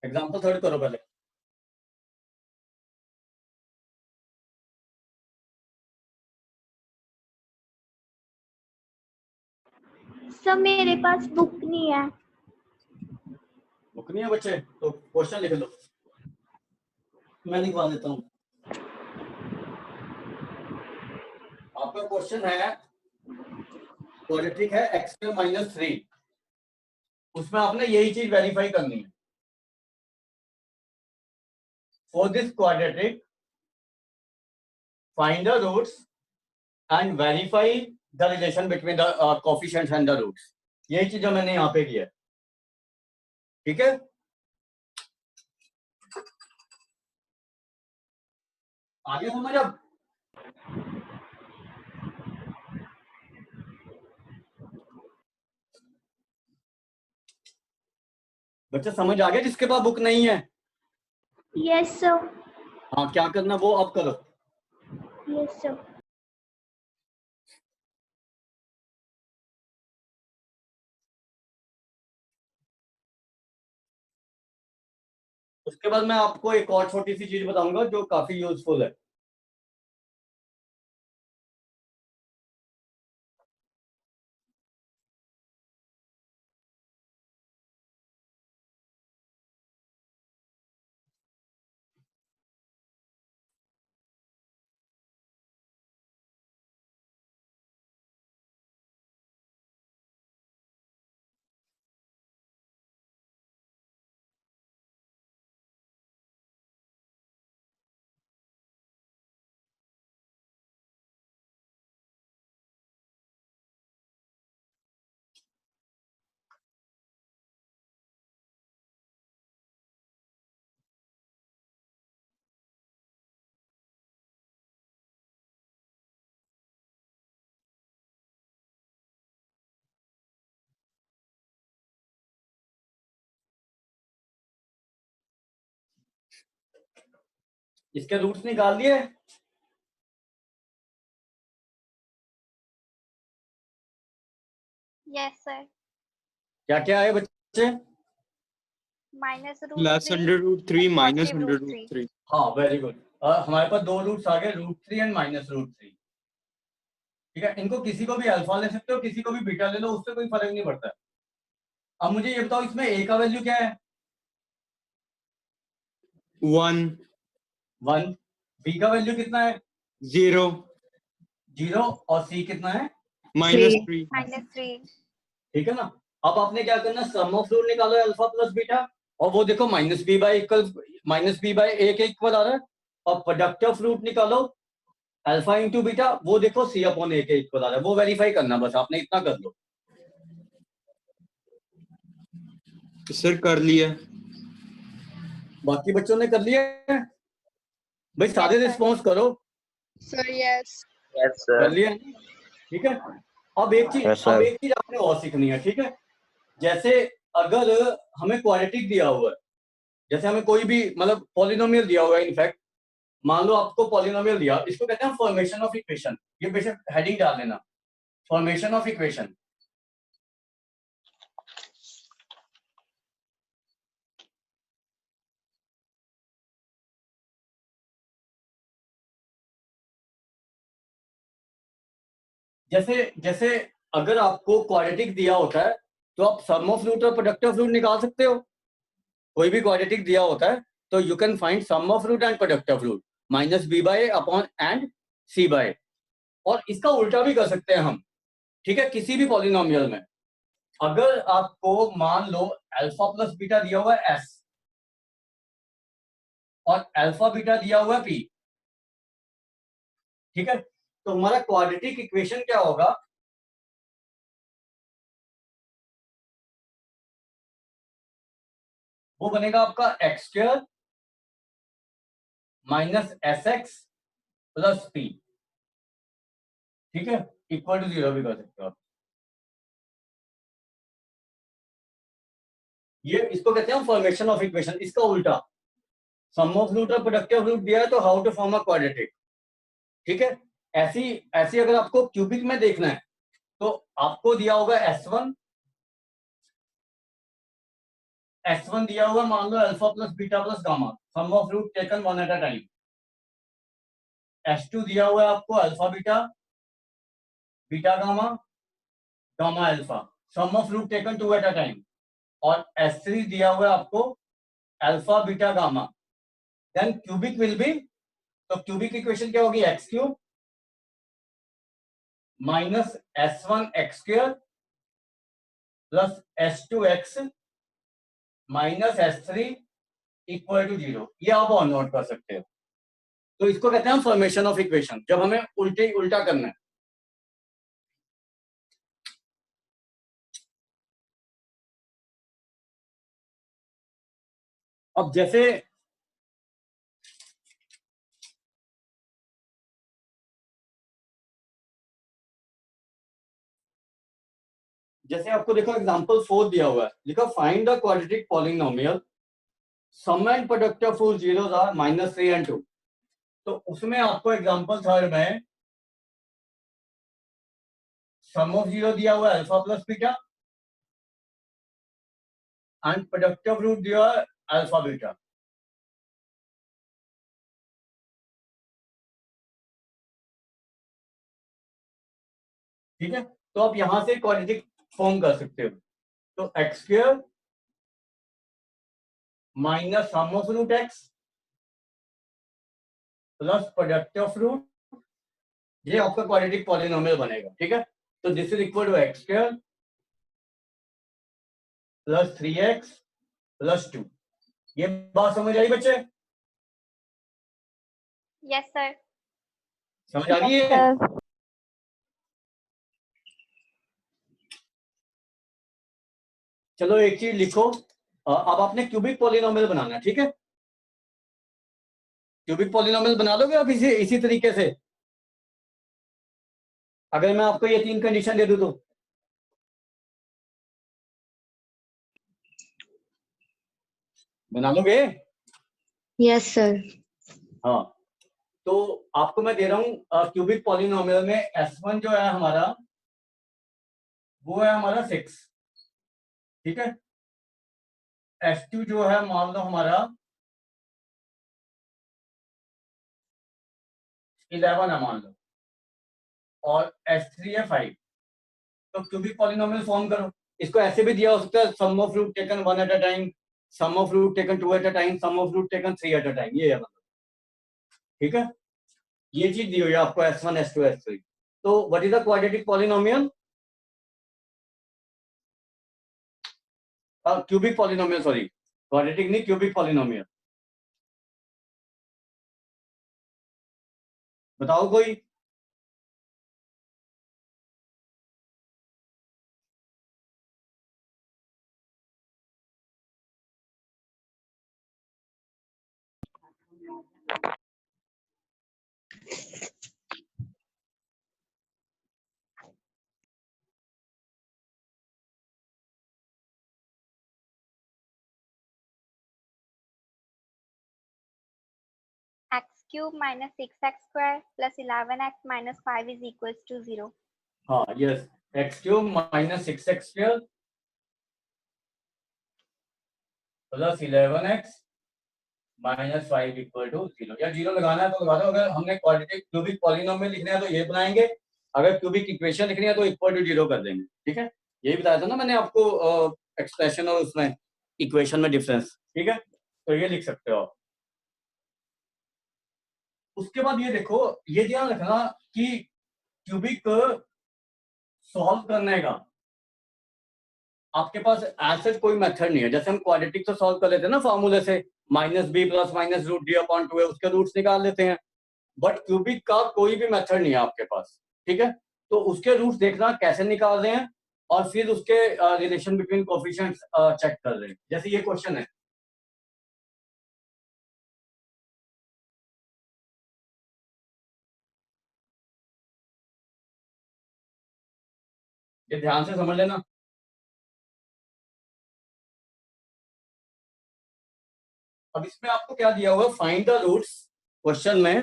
एग्जांपल 3 करो पहले। सर मेरे पास बुक नहीं है। बुक नहीं है बच्चे, तो क्वेश्चन लिख लो, मैं लिखवा देता हूँ। आपका क्वेश्चन है क्वाड्रेटिक है x² - 3, उसमें आपने यही चीज वेरीफाई करनी है। For this quadratic find the roots and verify the relation between the coefficients and the roots. यही चीज जो मैंने यहाँ पे किया है, ठीक है। आगे समझ अब? बच्चे समझ आ गया जिसके पास बुक नहीं है? Yes sir. हाँ, क्या करना वो अब करो। Yes sir. उसके बाद मैं आपको एक और छोटी सी चीज बताऊंगा जो काफी यूजफुल है। इसके रूट्स निकाल दिए? Yes sir. क्या क्या है बच्चे? +√3 -√3। हाँ, वेरी गुड। हमारे पास दो रूट्स आ गए, √3 एंड -√3। ठीक है, इनको किसी को भी अल्फा ले सकते हो, किसी को भी बीटा ले लो, उससे कोई फर्क नहीं पड़ता। अब मुझे ये बताओ, इसमें a का वैल्यू क्या है? 1 1। b का वैल्यू कितना है? 0 0। और c कितना है? -3। -3। ठीक है ना। अब आपने क्या करना, सम ऑफ रूट निकालो अल्फा प्लस बीटा, और वो देखो -b/a के इक्वल आ रहा है। और प्रोडक्ट ऑफ रूट निकालो अल्फा इंटू बीटा, वो देखो c/a के इक्वल आ रहा है। वो वेरीफाई करना, बस आपने इतना कर लो। सर कर लिया। बाकी बच्चों ने कर लिया है? भाई सारे Yes, sir. रिस्पॉन्स करो। Sir yes. यस कर सर। लिया? ठीक है। अब एक चीज Yes, sir. अब एक चीज आपने और सीखनी है, ठीक है। जैसे अगर हमें क्वाड्रेटिक दिया हुआ है, जैसे हमें कोई भी मतलब पॉलिनोमियल दिया हुआ है, इनफैक्ट मान लो आपको पॉलिनोमियल दिया, इसको कहते हैं फॉर्मेशन ऑफ इक्वेशन। ये बेशक हेडिंग डाल देना, फॉर्मेशन ऑफ इक्वेशन। जैसे जैसे अगर आपको क्वाड्रेटिक दिया होता है तो आप सम ऑफ रूट और प्रोडक्ट ऑफ रूट निकाल सकते हो। कोई भी क्वाड्रेटिक दिया होता है तो you can find sum of root and product of root -b/a upon and c/a। और इसका उल्टा भी कर सकते हैं हम, ठीक है। किसी भी पॉलिनोमियल में अगर आपको मान लो अल्फा प्लस बीटा दिया हुआ है s और अल्फा बीटा दिया हुआ है p, ठीक है, तो हमारा क्वाड्रेटिक इक्वेशन क्या होगा? वो बनेगा आपका x² - sx प्लस p, ठीक है, इक्वल टू 0 भी कर सकते हो आप। ये इसको कहते हैं फॉर्मेशन ऑफ इक्वेशन। इसका उल्टा सम ऑफ रूट और प्रोडक्ट ऑफ रूट दिया है तो how to form a quadratic, ठीक है। ऐसी ऐसी अगर आपको क्यूबिक में देखना है तो आपको दिया होगा S1 दिया हुआ, मान लो alpha plus beta plus gamma, sum of root taken one at a time. S2 दिया हुआ है आपको alpha beta, beta gamma, gamma alpha, sum of root taken two at a time. और S3 दिया हुआ है आपको alpha beta gamma, then cubic will be, तो क्यूबिक इक्वेशन क्या होगी? x³ minus S1 x² plus S2 x minus S3 equal to 0। ये आप और नोट कर सकते हो। तो इसको कहते हैं फॉर्मेशन ऑफ इक्वेशन, जब हमें उल्टा करना है। अब जैसे आपको देखो एग्जांपल 4 दिया हुआ है, लिखो find the quadratic polynomial sum and product of root zeros are -3 and 2। तो उसमें आपको एग्जांपल 3 में सम ऑफ जीरो दिया हुआ है alpha plus beta and product of root दिया हुआ है अल्फा बीटा। ठीक है, तो आप यहां से क्वाड्रेटिक फॉर्म कर सकते हो। तो x² minus sum of root x plus product of root, ये आपका क्वाड्रेटिक पॉलिनोमियल बनेगा। ठीक है, तो this is equal to x² plus 3x plus 2। ये बात समझ आई बच्चे? Yes sir. समझ आ रही है? सर चलो एक चीज लिखो, अब आपने क्यूबिक पॉलिनोमियल बनाना है। ठीक है, क्यूबिक पॉलिनोमियल बना लोगे आप इसी तरीके से? अगर मैं आपको ये 3 कंडीशन दे दूं तो बना लोगे? Yes, sir. हाँ, तो आपको मैं दे रहा हूं क्यूबिक पॉलिनोमियल में S1 जो है हमारा, वो है हमारा 6। ठीक है, S2 जो है मान लो हमारा 11 है मान लो, और S3 है 5। तो क्यूबिक पॉलिनोमियल फॉर्म करो। इसको ऐसे भी दिया हो सकता है, sum of root taken 1 at a time, sum of root taken 2 at a time, sum of root taken 3 at a time, ये है मतलब। ठीक है, ये चीज दी हुई है आपको S1 S2 S3। तो what is the quadratic polynomial? Cubic polynomial, sorry quadratic नहीं, क्यूबिक पॉलिनोमियल। बताओ कोई। x cube minus 6x square plus 11x minus 5 is equals to 0. हाँ yes, x³ minus 6x² plus 11x minus 5 equal to 0। या 0 लगाना है तो लगा दो। अगर हमने क्वाड्रेटिक क्यूबिक पॉलिनोमियल लिखना है तो ये बनाएंगे, अगर क्यूबिक इक्वेशन लिखनी है तो इक्वल टू 0 कर देंगे। ठीक है, यही बताया था ना मैंने आपको एक्सप्रेशन और उसमें इक्वेशन में डिफरेंस। ठीक है, तो ये लिख सकते हो आप। उसके बाद ये देखो, ये ध्यान रखना कि क्यूबिक सॉल्व करने का आपके पास ऐसा कोई मेथड नहीं है। जैसे हम क्वाड्रेटिक तो सॉल्व कर लेते हैं ना फॉर्मूले से, -b plus minus root d upon 2 है, उसके रूट्स निकाल लेते हैं। बट क्यूबिक का कोई भी मेथड नहीं है आपके पास। ठीक है, तो उसके रूट्स देखना कैसे निकाल रहे हैं और फिर उसके रिलेशन बिटवीन कोफिशिएंट्स चेक कर रहे हैं। जैसे ये क्वेश्चन है, ये ध्यान से समझ लेना। अब इसमें आपको क्या दिया हुआ, फाइंड द रूट्स क्वेश्चन में,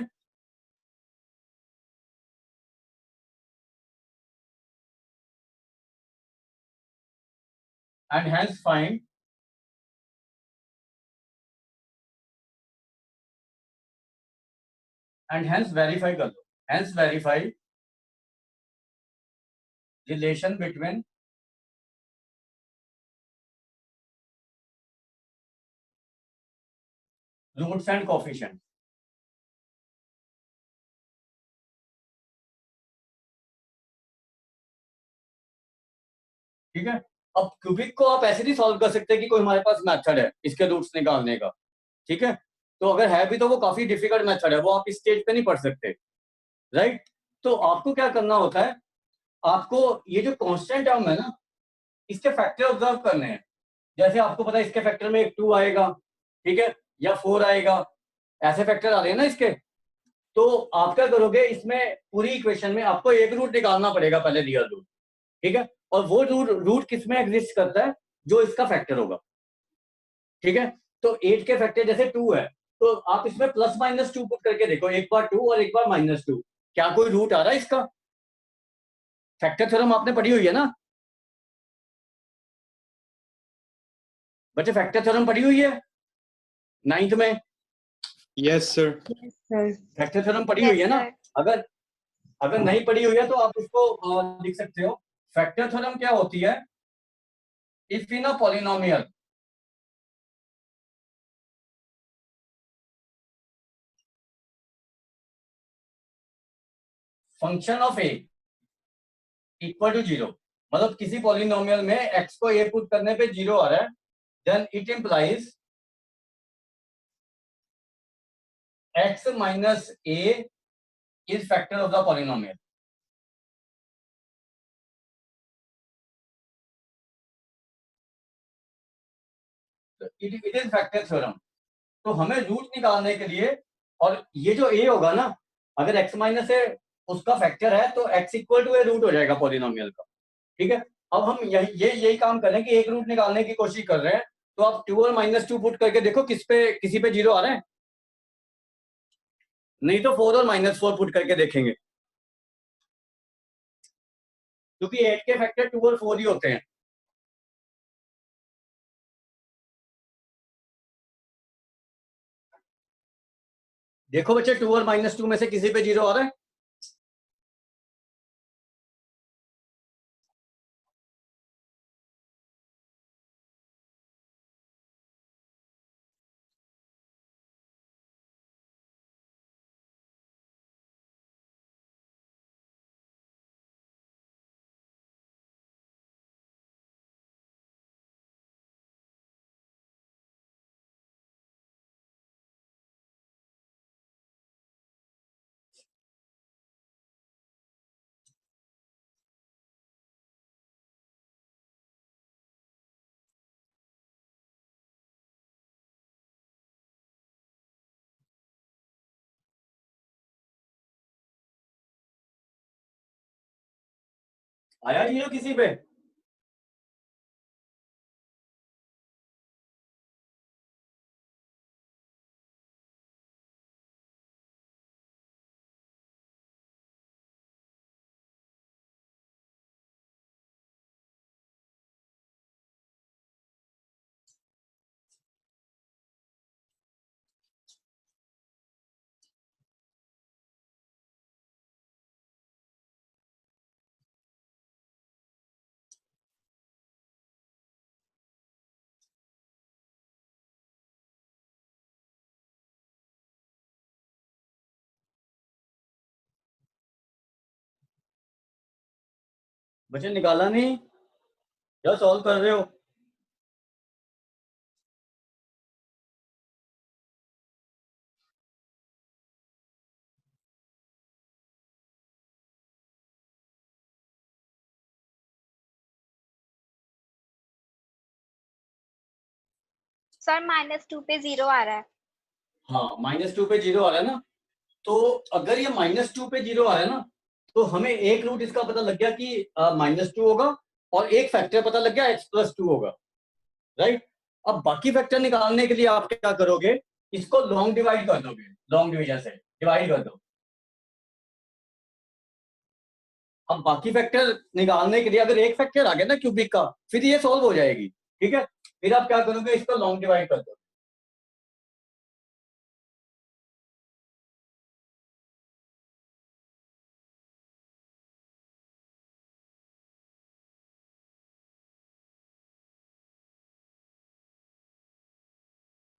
and hence find and hence verify कर दो। Hence verify relation between roots and coefficients. ठीक है। अब क्यूबिक को आप ऐसे नहीं सॉल्व कर सकते कि कोई हमारे पास मेथड है इसके रूट्स निकालने का, ठीक है। तो अगर है भी तो वो काफी डिफिकल्ट मेथड है, वो आप इस स्टेज पे नहीं पढ़ सकते, राइट। तो आपको क्या करना होता है, आपको ये जो कांस्टेंट टर्म है ना, इसके फैक्टर ऑब्जर्व करने हैं। जैसे आपको पता है इसके फैक्टर में एक 2 आएगा, ठीक है, या 4 आएगा, ऐसे फैक्टर आ रहे हैं ना इसके। तो आप क्या करोगे, इसमें पूरी इक्वेशन में आपको एक रूट निकालना पड़ेगा, पहले रियल रूट, ठीक है। और वो रूट किस में एग्जिस्ट करता है, जो इसका फैक्टर होगा, ठीक है। तो 8 के फैक्टर जैसे 2 है, तो आप इसमें +-2 पुट करके देखो, एक बार 2 और एक बार -2, क्या कोई रूट आ रहा है इसका? फैक्टर थ्योरम आपने पढ़ी हुई है ना बच्चे, फैक्टर थ्योरम पढ़ी हुई है 9th में? Yes sir. Yes, sir. Factor theorem पढ़ी Yes, हुई है ना? sir. अगर अगर नहीं पढ़ी हुई है तो आप उसको लिख सकते हो। फैक्टर थ्योरम क्या होती है, if in a polynomial function of a equal to 0, मतलब किसी पॉलिनोमियल में x को a पुट करने पे 0 आ रहा है, then it implies x minus a is factor of the polynomial. It is factor theorem. तो हमें रूट निकालने के लिए, और ये जो a होगा ना, अगर x माइनस a उसका फैक्टर है तो x equal to a root हो जाएगा पॉलिनोमियल का, ठीक है। अब हम यही काम कर रहे हैं कि एक रूट निकालने की कोशिश कर रहे हैं। तो आप 2 और -2 पुट करके देखो किसी पे 0 आ रहे हैं, नहीं तो 4 और -4 पुट करके देखेंगे, क्योंकि 8 के फैक्टर 2 और 4 ही होते हैं। देखो बच्चे, 2 और -2 में से किसी पे 0 आ रहा है? आया 0 किसी पे? बच्चे निकाला नहीं, क्या सॉल्व कर रहे हो? सर -2 पे 0 आ रहा है। हाँ, -2 पे 0 आ रहा है ना। तो अगर ये -2 पे 0 आ रहा है ना, तो हमें एक रूट इसका पता लग गया कि -2 होगा, और एक फैक्टर पता लग गया x+2 होगा, राइट। अब बाकी फैक्टर निकालने के लिए आप क्या करोगे, इसको लॉन्ग डिवाइड कर दोगे, लॉन्ग डिवीजन से डिवाइड कर दो। अब बाकी फैक्टर निकालने के लिए अगर एक फैक्टर आ गया ना क्यूबिक का, फिर ये सॉल्व हो जाएगी, ठीक है। फिर आप क्या करोगे, इसको लॉन्ग डिवाइड कर दो।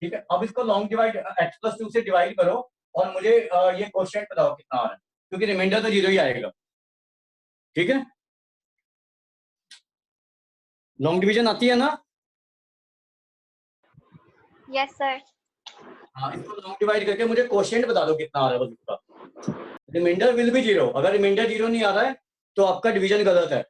ठीक है, अब इसको लॉन्ग डिवाइड x+2 से डिवाइड करो, और मुझे ये क्वेश्चन बताओ कितना आ रहा है, क्योंकि रिमाइंडर तो 0 ही आएगा, ठीक है। लॉन्ग डिवीजन आती है ना? Yes sir. हाँ, इसको लॉन्ग डिवाइड करके मुझे क्वोशिएंट बता दो कितना आ रहा है बस इसका। Remainder will be 0। अगर रिमाइंडर 0 नहीं आ रहा है तो आपका डिवीजन गलत है।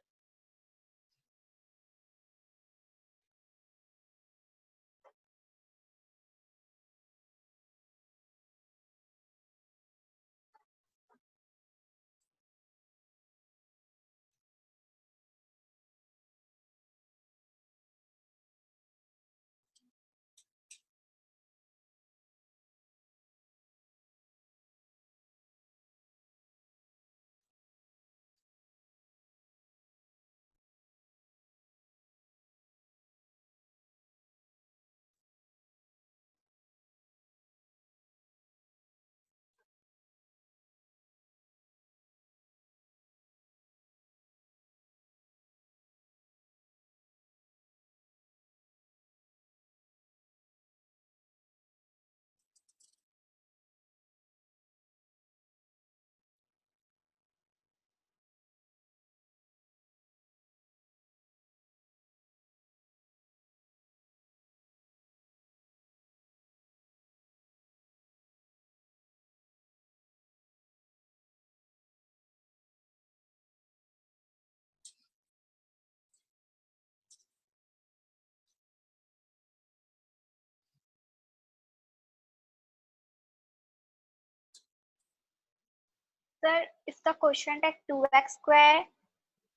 सर इसका क्वेश्चन है 2x square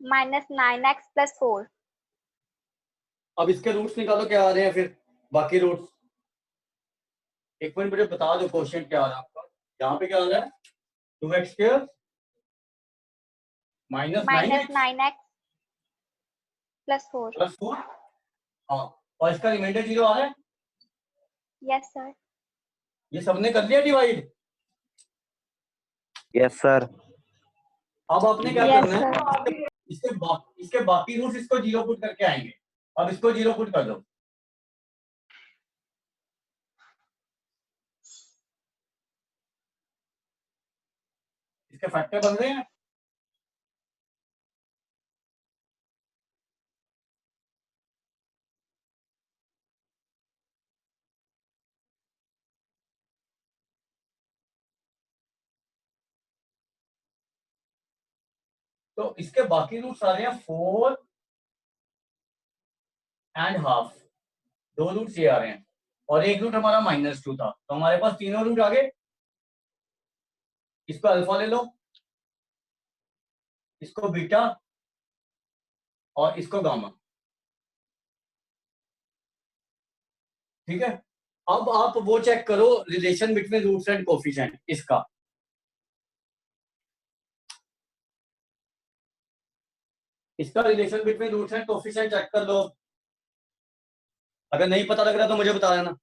minus 9x plus 4। अब इसके रूट्स निकालो क्या आ रहे हैं फिर बाकी रूट्स। एक मिनट मुझे बता दो क्वेश्चन क्या आ रहा है आपका। यहाँ पे क्या आ रहा है? 2x square minus minus 9x 9x plus 4। Plus 4। हाँ, और इसका रिमाइंडर 0 आ रहा है। Yes sir. ये सबने कर लिया डिवाइड। Yes sir. अब आपने क्या यस करना सर। है, इसके बाकी रूट्स इसको 0 पुट करके आएंगे। अब इसको 0 पुट कर दो। इसके फैक्टर बन रहे हैं। तो इसके बाकी रूट्स आ रहे हैं 4 एंड हाफ। 2 रूट्स ये आ रहे हैं और एक रूट हमारा -2 था, तो हमारे पास तीनों रूट आ गए। इसको अल्फा ले लो, इसको बीटा और इसको गामा। ठीक है। अब आप वो चेक करो relation between roots and coefficient इसका। इसका relation between roots and coefficient check कर लो। अगर नहीं पता लग रहा तो मुझे बता देना।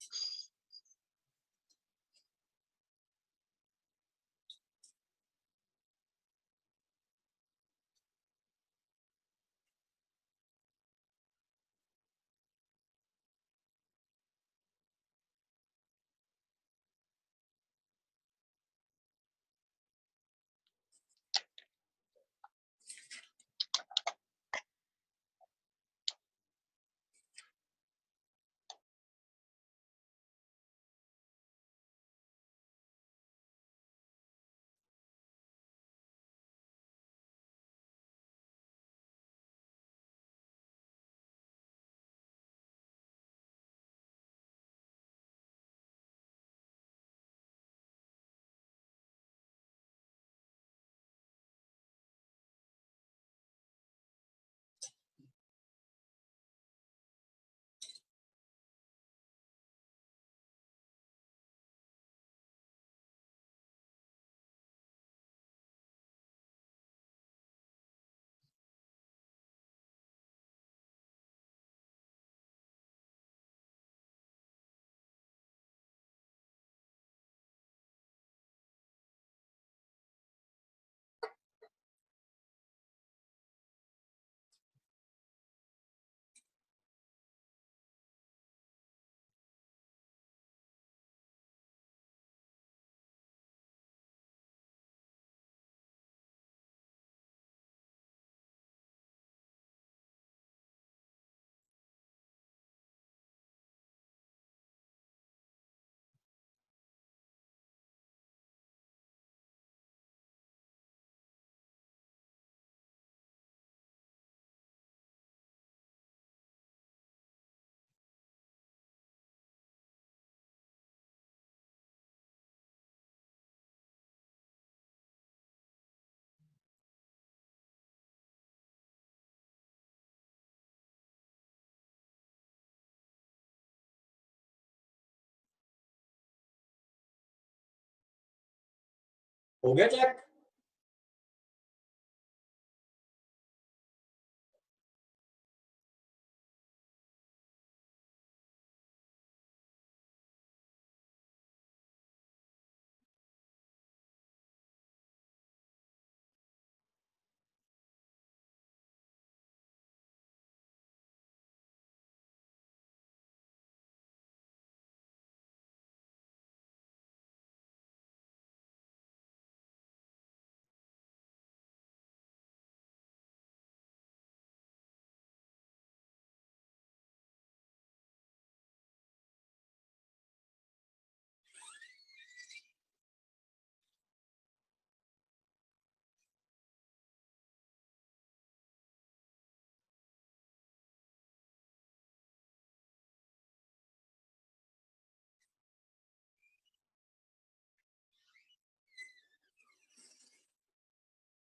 हो गया चेक?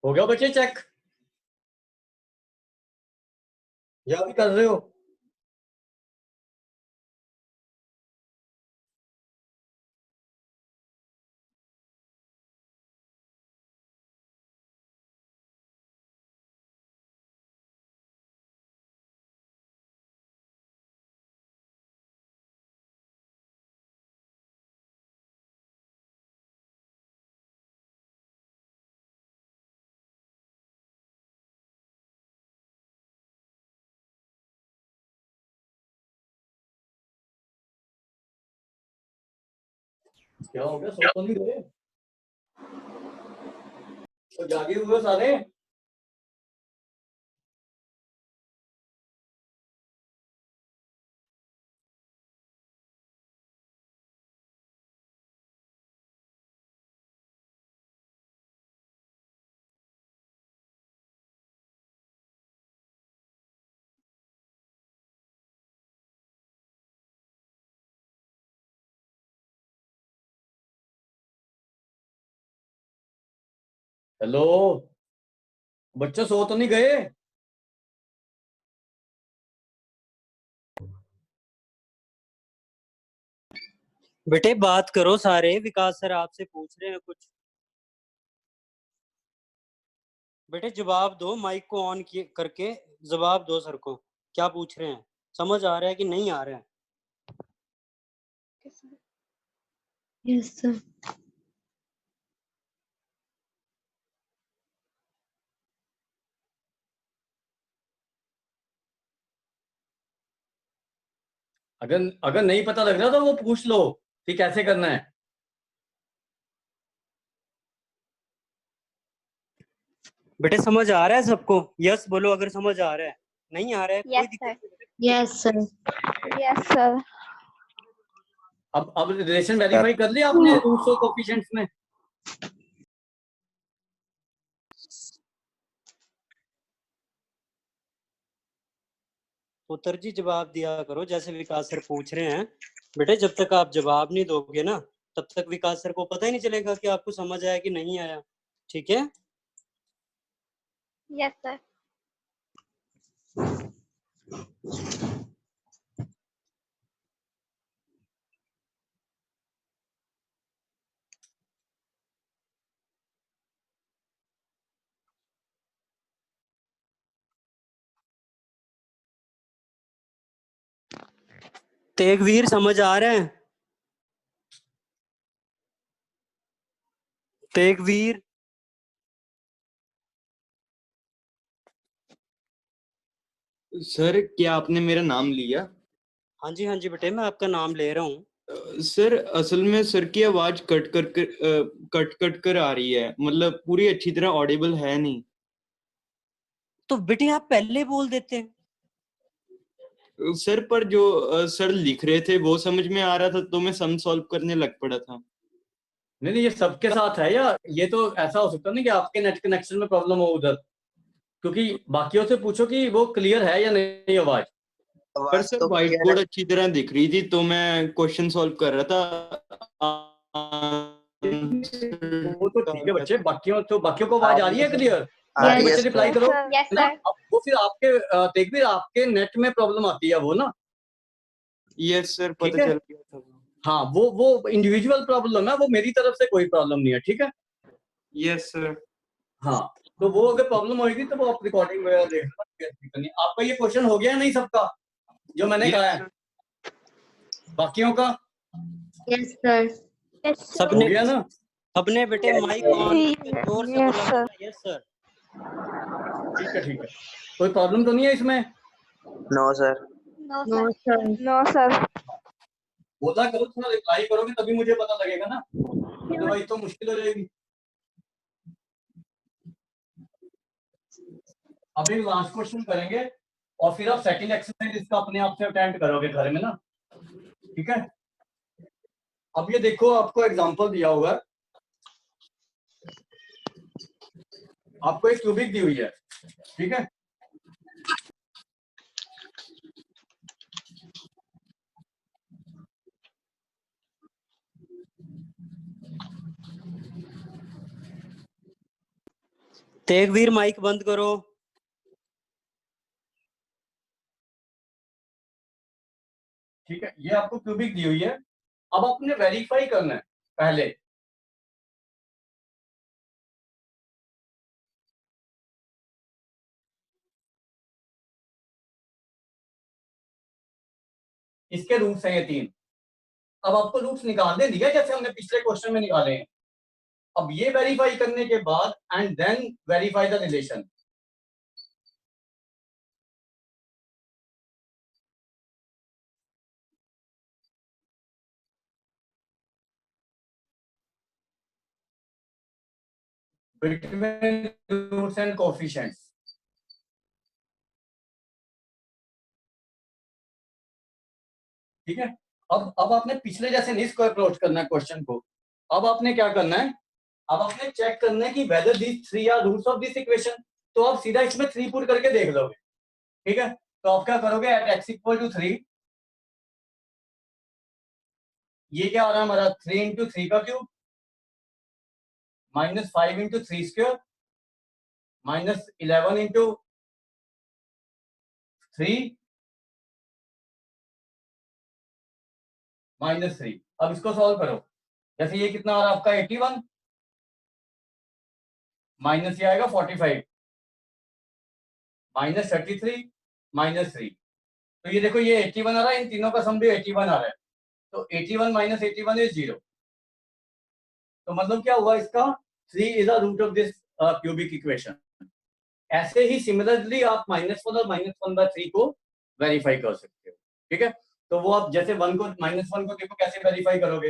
हो गया बच्चे चेक? या भी कर रहे हो? क्या हो गया? सो तो नहीं गए? तो जागे हुए हो सारे? हेलो बच्चे, सो तो नहीं गए? बेटे बात करो सारे, विकास सर आपसे पूछ रहे हैं कुछ। बेटे जवाब दो, माइक को ऑन करके जवाब दो सर को, क्या पूछ रहे हैं, समझ आ रहा है कि नहीं आ रहा है? Yes, sir. अगर अगर नहीं पता लग रहा तो वो पूछ लो कि कैसे करना है। बेटे समझ आ रहा है सबको? यस बोलो अगर समझ आ रहा है। नहीं आ रहा है कोई Yes, दिक्कत sir. नहीं। Yes, sir. Yes, sir. अब रिलेशन वेरीफाई कर लिया आपने रूट्स और कोएफिशिएंट्स में? उत्तर जी जवाब दिया करो जैसे विकास सर पूछ रहे हैं। बेटे जब तक आप जवाब नहीं दोगे ना, तब तक विकास सर को पता ही नहीं चलेगा कि आपको समझ आया कि नहीं आया। ठीक है? Yes, sir. तेगवीर समझ आ रहा है? तेगवीर सर क्या आपने मेरा नाम लिया? हाँ जी बेटे मैं आपका नाम ले रहा हूँ। सर असल में सर की आवाज कट कट कर आ रही है, मतलब पूरी अच्छी तरह ऑडिबल है नहीं। तो बेटे आप पहले बोल देते। सर पर जो सर लिख रहे थे वो समझ में आ रहा था तो मैं सम सॉल्व करने लग पड़ा था। नहीं नहीं, ये सबके साथ है, या ये तो ऐसा हो सकता नहीं कि आपके नेट कनेक्शन में प्रॉब्लम हो उधर, क्योंकि बाकियों से पूछो कि वो क्लियर है या नहीं आवाज। पर आवाज सर तो व्हाइट क्लियर बोर्ड है। अच्छी तरह दिख रही थी तो मैं क्वेश्चन सॉल्व कर रहा था। वो तो ठीक है बच्चे, बाकियों को आवाज आ रही है क्लियर? आ बाकी रही है बच्चे सर। रिप्लाई करो Yes, ना। sir. अब वो फिर आपके तेगवीर आपके नेट में प्रॉब्लम आती है वो ना। यस सर ठीक पता है? चल गया था। हाँ, वो इंडिविजुअल प्रॉब्लम है, वो मेरी तरफ से कोई प्रॉब्लम नहीं है। ठीक है? Yes sir. हाँ, तो वो अगर प्रॉब्लम होगी तो वो आप रिकॉर्डिंग वगैरह देख लेना। आपका ये क्वेश्चन हो गया नहीं सबका जो मैंने कहा है? बाकियों का Yes, sir. Yes, हो सबने गया ना? सबने बेटे माइक ऑन करके जोर से Yes, बोला sir. बेटा यस सर। ठीक है, ठीक है। कोई प्रॉब्लम तो नहीं है इसमें? No sir. No No, sir. sir. No, sir. बोला करो, थोड़ा रिप्लाई करोगे तभी मुझे पता लगेगा ना, अदरवाइज तो मुश्किल हो जाएगी। अब एक लास्ट क्वेश्चन करेंगे और फिर आप सेकंड एक्सरसाइज इसका अपने आप से अटेम्प्ट करोगे घर में ना, ठीक है? अब ये देखो, आपको एग्जांपल दिया हुआ है, आपको एक क्यूबिक दी हुई है, ठीक है? तेगवीर माइक बंद करो। ठीक है, ये आपको क्यूबिक दी हुई है। अब आपने वेरीफाई करना है पहले। इसके रूट्स हैं ये 3। अब आपको रूट्स निकालने दिया जैसे हमने पिछले क्वेश्चन में निकाले हैं। अब ये वेरीफाई करने के बाद and then verify the relation. Between roots and coefficients. ठीक है, अब आपने पिछले जैसे नहीं इसको अप्रोच करना है क्वेश्चन को। अब आपने क्या करना है, अब आपने चेक करना है कि whether this 3 are roots of this equation. तो आप सीधा इसमें 3 पुट करके देख लोगे, ठीक है? तो आप क्या करोगे, एट x इक्वल टू 3, ये क्या आ रहा है हमारा 3 इंटू 3 का cube minus 5 into 3 square minus 11 into 3 minus 3। अब इसको सॉल्व करो, जैसे ये कितना आ रहा है आपका 81 माइनस ये आएगा 45 माइनस 33 माइनस 3। तो ये देखो ये 81 आ रहा है, इन तीनों का सम भी 81 आ रहा है। तो 81 माइनस 81 इज 0। तो मतलब क्या हुआ इसका, 3 is the root of this cubic equation. ऐसे ही सिमिलरली आप -1 और -1/3 को वेरीफाई कर सकते हो, ठीक है? तो वो आप जैसे -1 को देखो कैसे वेरीफाई करोगे,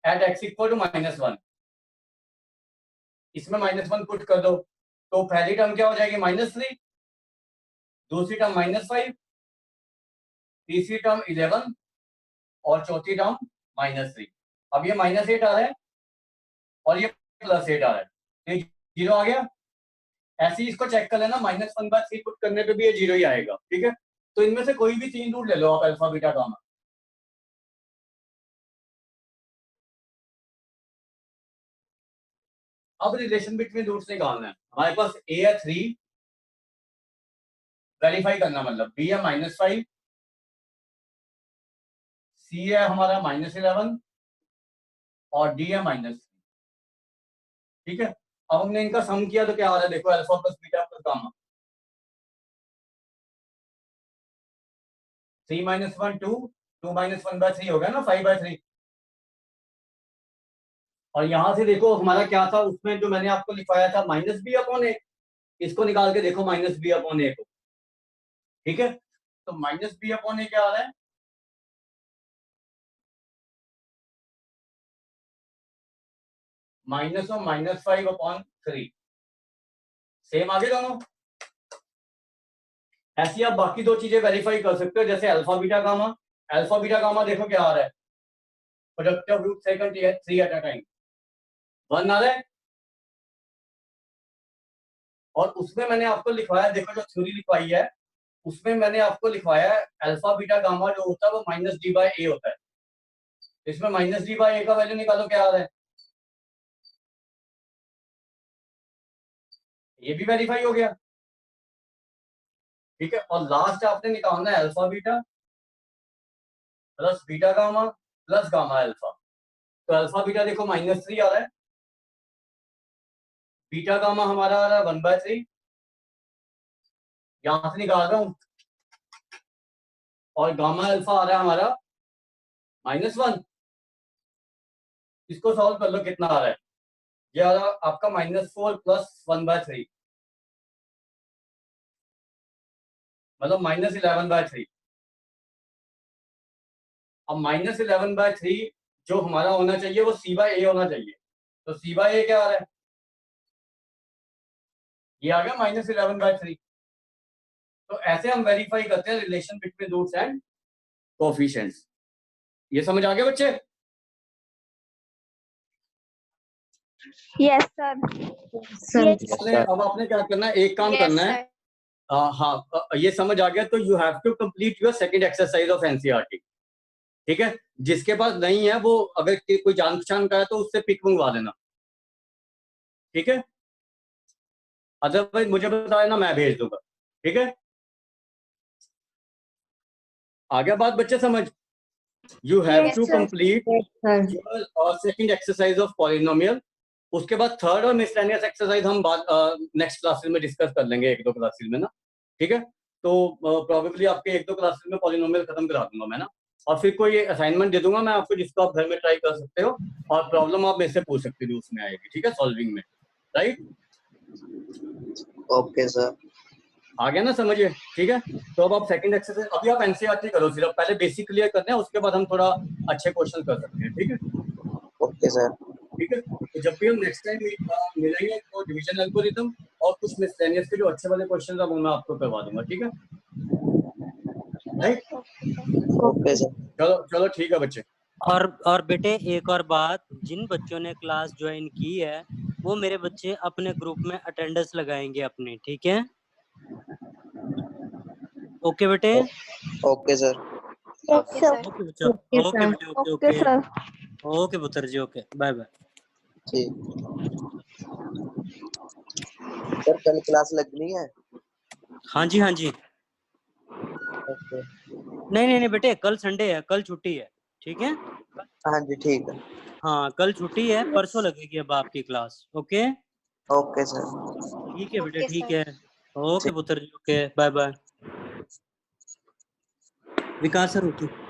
एट x इक्वल टू -1, इसमें -1 पुट कर दो। तो पहली टर्म क्या हो जाएगी -3, दूसरी टर्म -5, तीसरी टर्म 11 और चौथी टर्म -3। अब ये -8 आ रहा है और ये +8 आ रहा है, तो ये 0 आ गया। ऐसे ही इसको चेक कर लेना, -1/3 पुट करने पे भी ये 0 ही आएगा, ठीक है? तो इनमें से कोई भी 3 रूट ले लो आप, अल्फा बीटा गामा। अब रिलेशन बिटवीन रूट्स निकालना है। हमारे पास a है 3, वेरीफाई करना मतलब b है -5, c है हमारा -11 और d है -3, ठीक है? अब हमने इनका सम किया तो क्या आ रहा है, देखो alpha plus beta plus gamma. 3 - 1 2, 2 - 1/3 हो गया ना 5/3। और यहां से देखो हमारा क्या था, उसमें जो मैंने आपको लिखवाया था -b/a, इसको निकाल के देखो -b/a को, ठीक है? तो -b/a क्या आ रहा है, -5/3। सेम आगे दोनों। ऐसी आप बाकी 2 चीजें वेरीफाई कर सकते हो, जैसे alpha beta gamma. Alpha beta gamma देखो क्या आ रहा है, product of root second 3 at a time 1 आ रहा है। और उसमें मैंने आपको लिखवाया, देखो जो थ्योरी लिखवाई है उसमें मैंने आपको लिखवाया है अल्फा बीटा गामा जो होता है वो -d/a होता है। इसमें -d/a का वैल्यू निकालो, क्या आ रहा है, ये भी वेरीफाई हो गया, ठीक है? और लास्ट आपने निकालना है alpha beta plus beta gamma plus gamma alpha. तो अल्फा बीटा देखो -3 आ रहा है बीटा गामा हमारा आ रहा है 1/3, यहां से निकाल रहा हूं, और गामा अल्फा आ रहा है हमारा -1। इसको सॉल्व कर लो, कितना आ रहा है? ये आ रहा है आपका -4 + 1/3, मतलब -11/3। अब -11/3 जो हमारा होना चाहिए वो C/A होना चाहिए। तो C/A क्या आ रहा है? ये आ गया -11/3। तो ऐसे हम वेरीफाई करते हैं relation between roots and coefficients. ये समझ आ गया बच्चे? Yes sir. Sir. अब आपने क्या करना है, एक काम Yes, करना है। sir. हाँ, ये समझ आ गया तो you have to complete your second exercise of NCERT. ठीक है, जिसके पास नहीं है वो अगर कोई जान पहचान का है तो उससे पिक मंगवा लेना। ठीक है, अदरवाइज मुझे बता देना, मैं भेज दूंगा। ठीक है, आ गया बात बच्चे समझ? You have Yes, to sir. Complete Yes, sir. Your second exercise of polynomial. उसके बाद थर्ड और मिसलेनियस एक्सरसाइज हम बाद नेक्स्ट क्लासेस में डिस्कस कर लेंगे, 1-2 क्लासेस में ना। ठीक है, तो प्रोबेबली आपके 1-2 क्लासेस में पॉलिनोमियल खत्म करा दूंगा मैं ना, और फिर कोई असाइनमेंट दे दूंगा मैं आपको, जिसको आप घर में ट्राई कर सकते हो, और प्रॉब्लम आप मेरे से पूछ सकते हो, उसमें आएगी। ठीक है, सॉल्विंग में। Right, okay sir. आ गया ना समझिए? ठीक है, तो अब आप सेकंड एक्सरसाइज, अभी आप एनसीईआरटी करो सिर्फ, पहले बेसिक क्लियर करते हैं, उसके बाद हम थोड़ा अच्छे क्वेश्चन कर सकते हैं। ठीक है, ओके सर। ठीक है, तो जब भी हम नेक्स्ट टाइम मिलेंगे तो डिवीजन एल्गोरिथम और कुछ मिसलेनियस के जो अच्छे वाले क्वेश्चन है वो मैं आपको करवा दूंगा। ठीक है, राइट, ओके सर। चलो चलो ठीक है बच्चे। और बेटे एक और बात, जिन बच्चों ने क्लास ज्वाइन की है वो मेरे बच्चे अपने ग्रुप में अटेंडेंस लगाएंगे अपनी। ठीक है, ओके बेटे? Okay sir. Okay, sir. Okay बच्चों, Okay, ओके sir. बेटे, okay okay okay sir. Okay पुत्र जी, ओके, बाय बाय। ठीक सर, कल क्लास लगनी है? हाँ जी, हाँ जी। ओके। नहीं बेटे, कल संडे है, कल छुट्टी है। ठीक है, हाँ जी ठीक है। हाँ कल छुट्टी है, परसों लगेगी अब आपकी क्लास। Okay, okay sir. ठीक है बेटे, Okay, ठीक sir. है, ओके पुत्र जी, ओके, बाय बाय। विकास सर, ओके।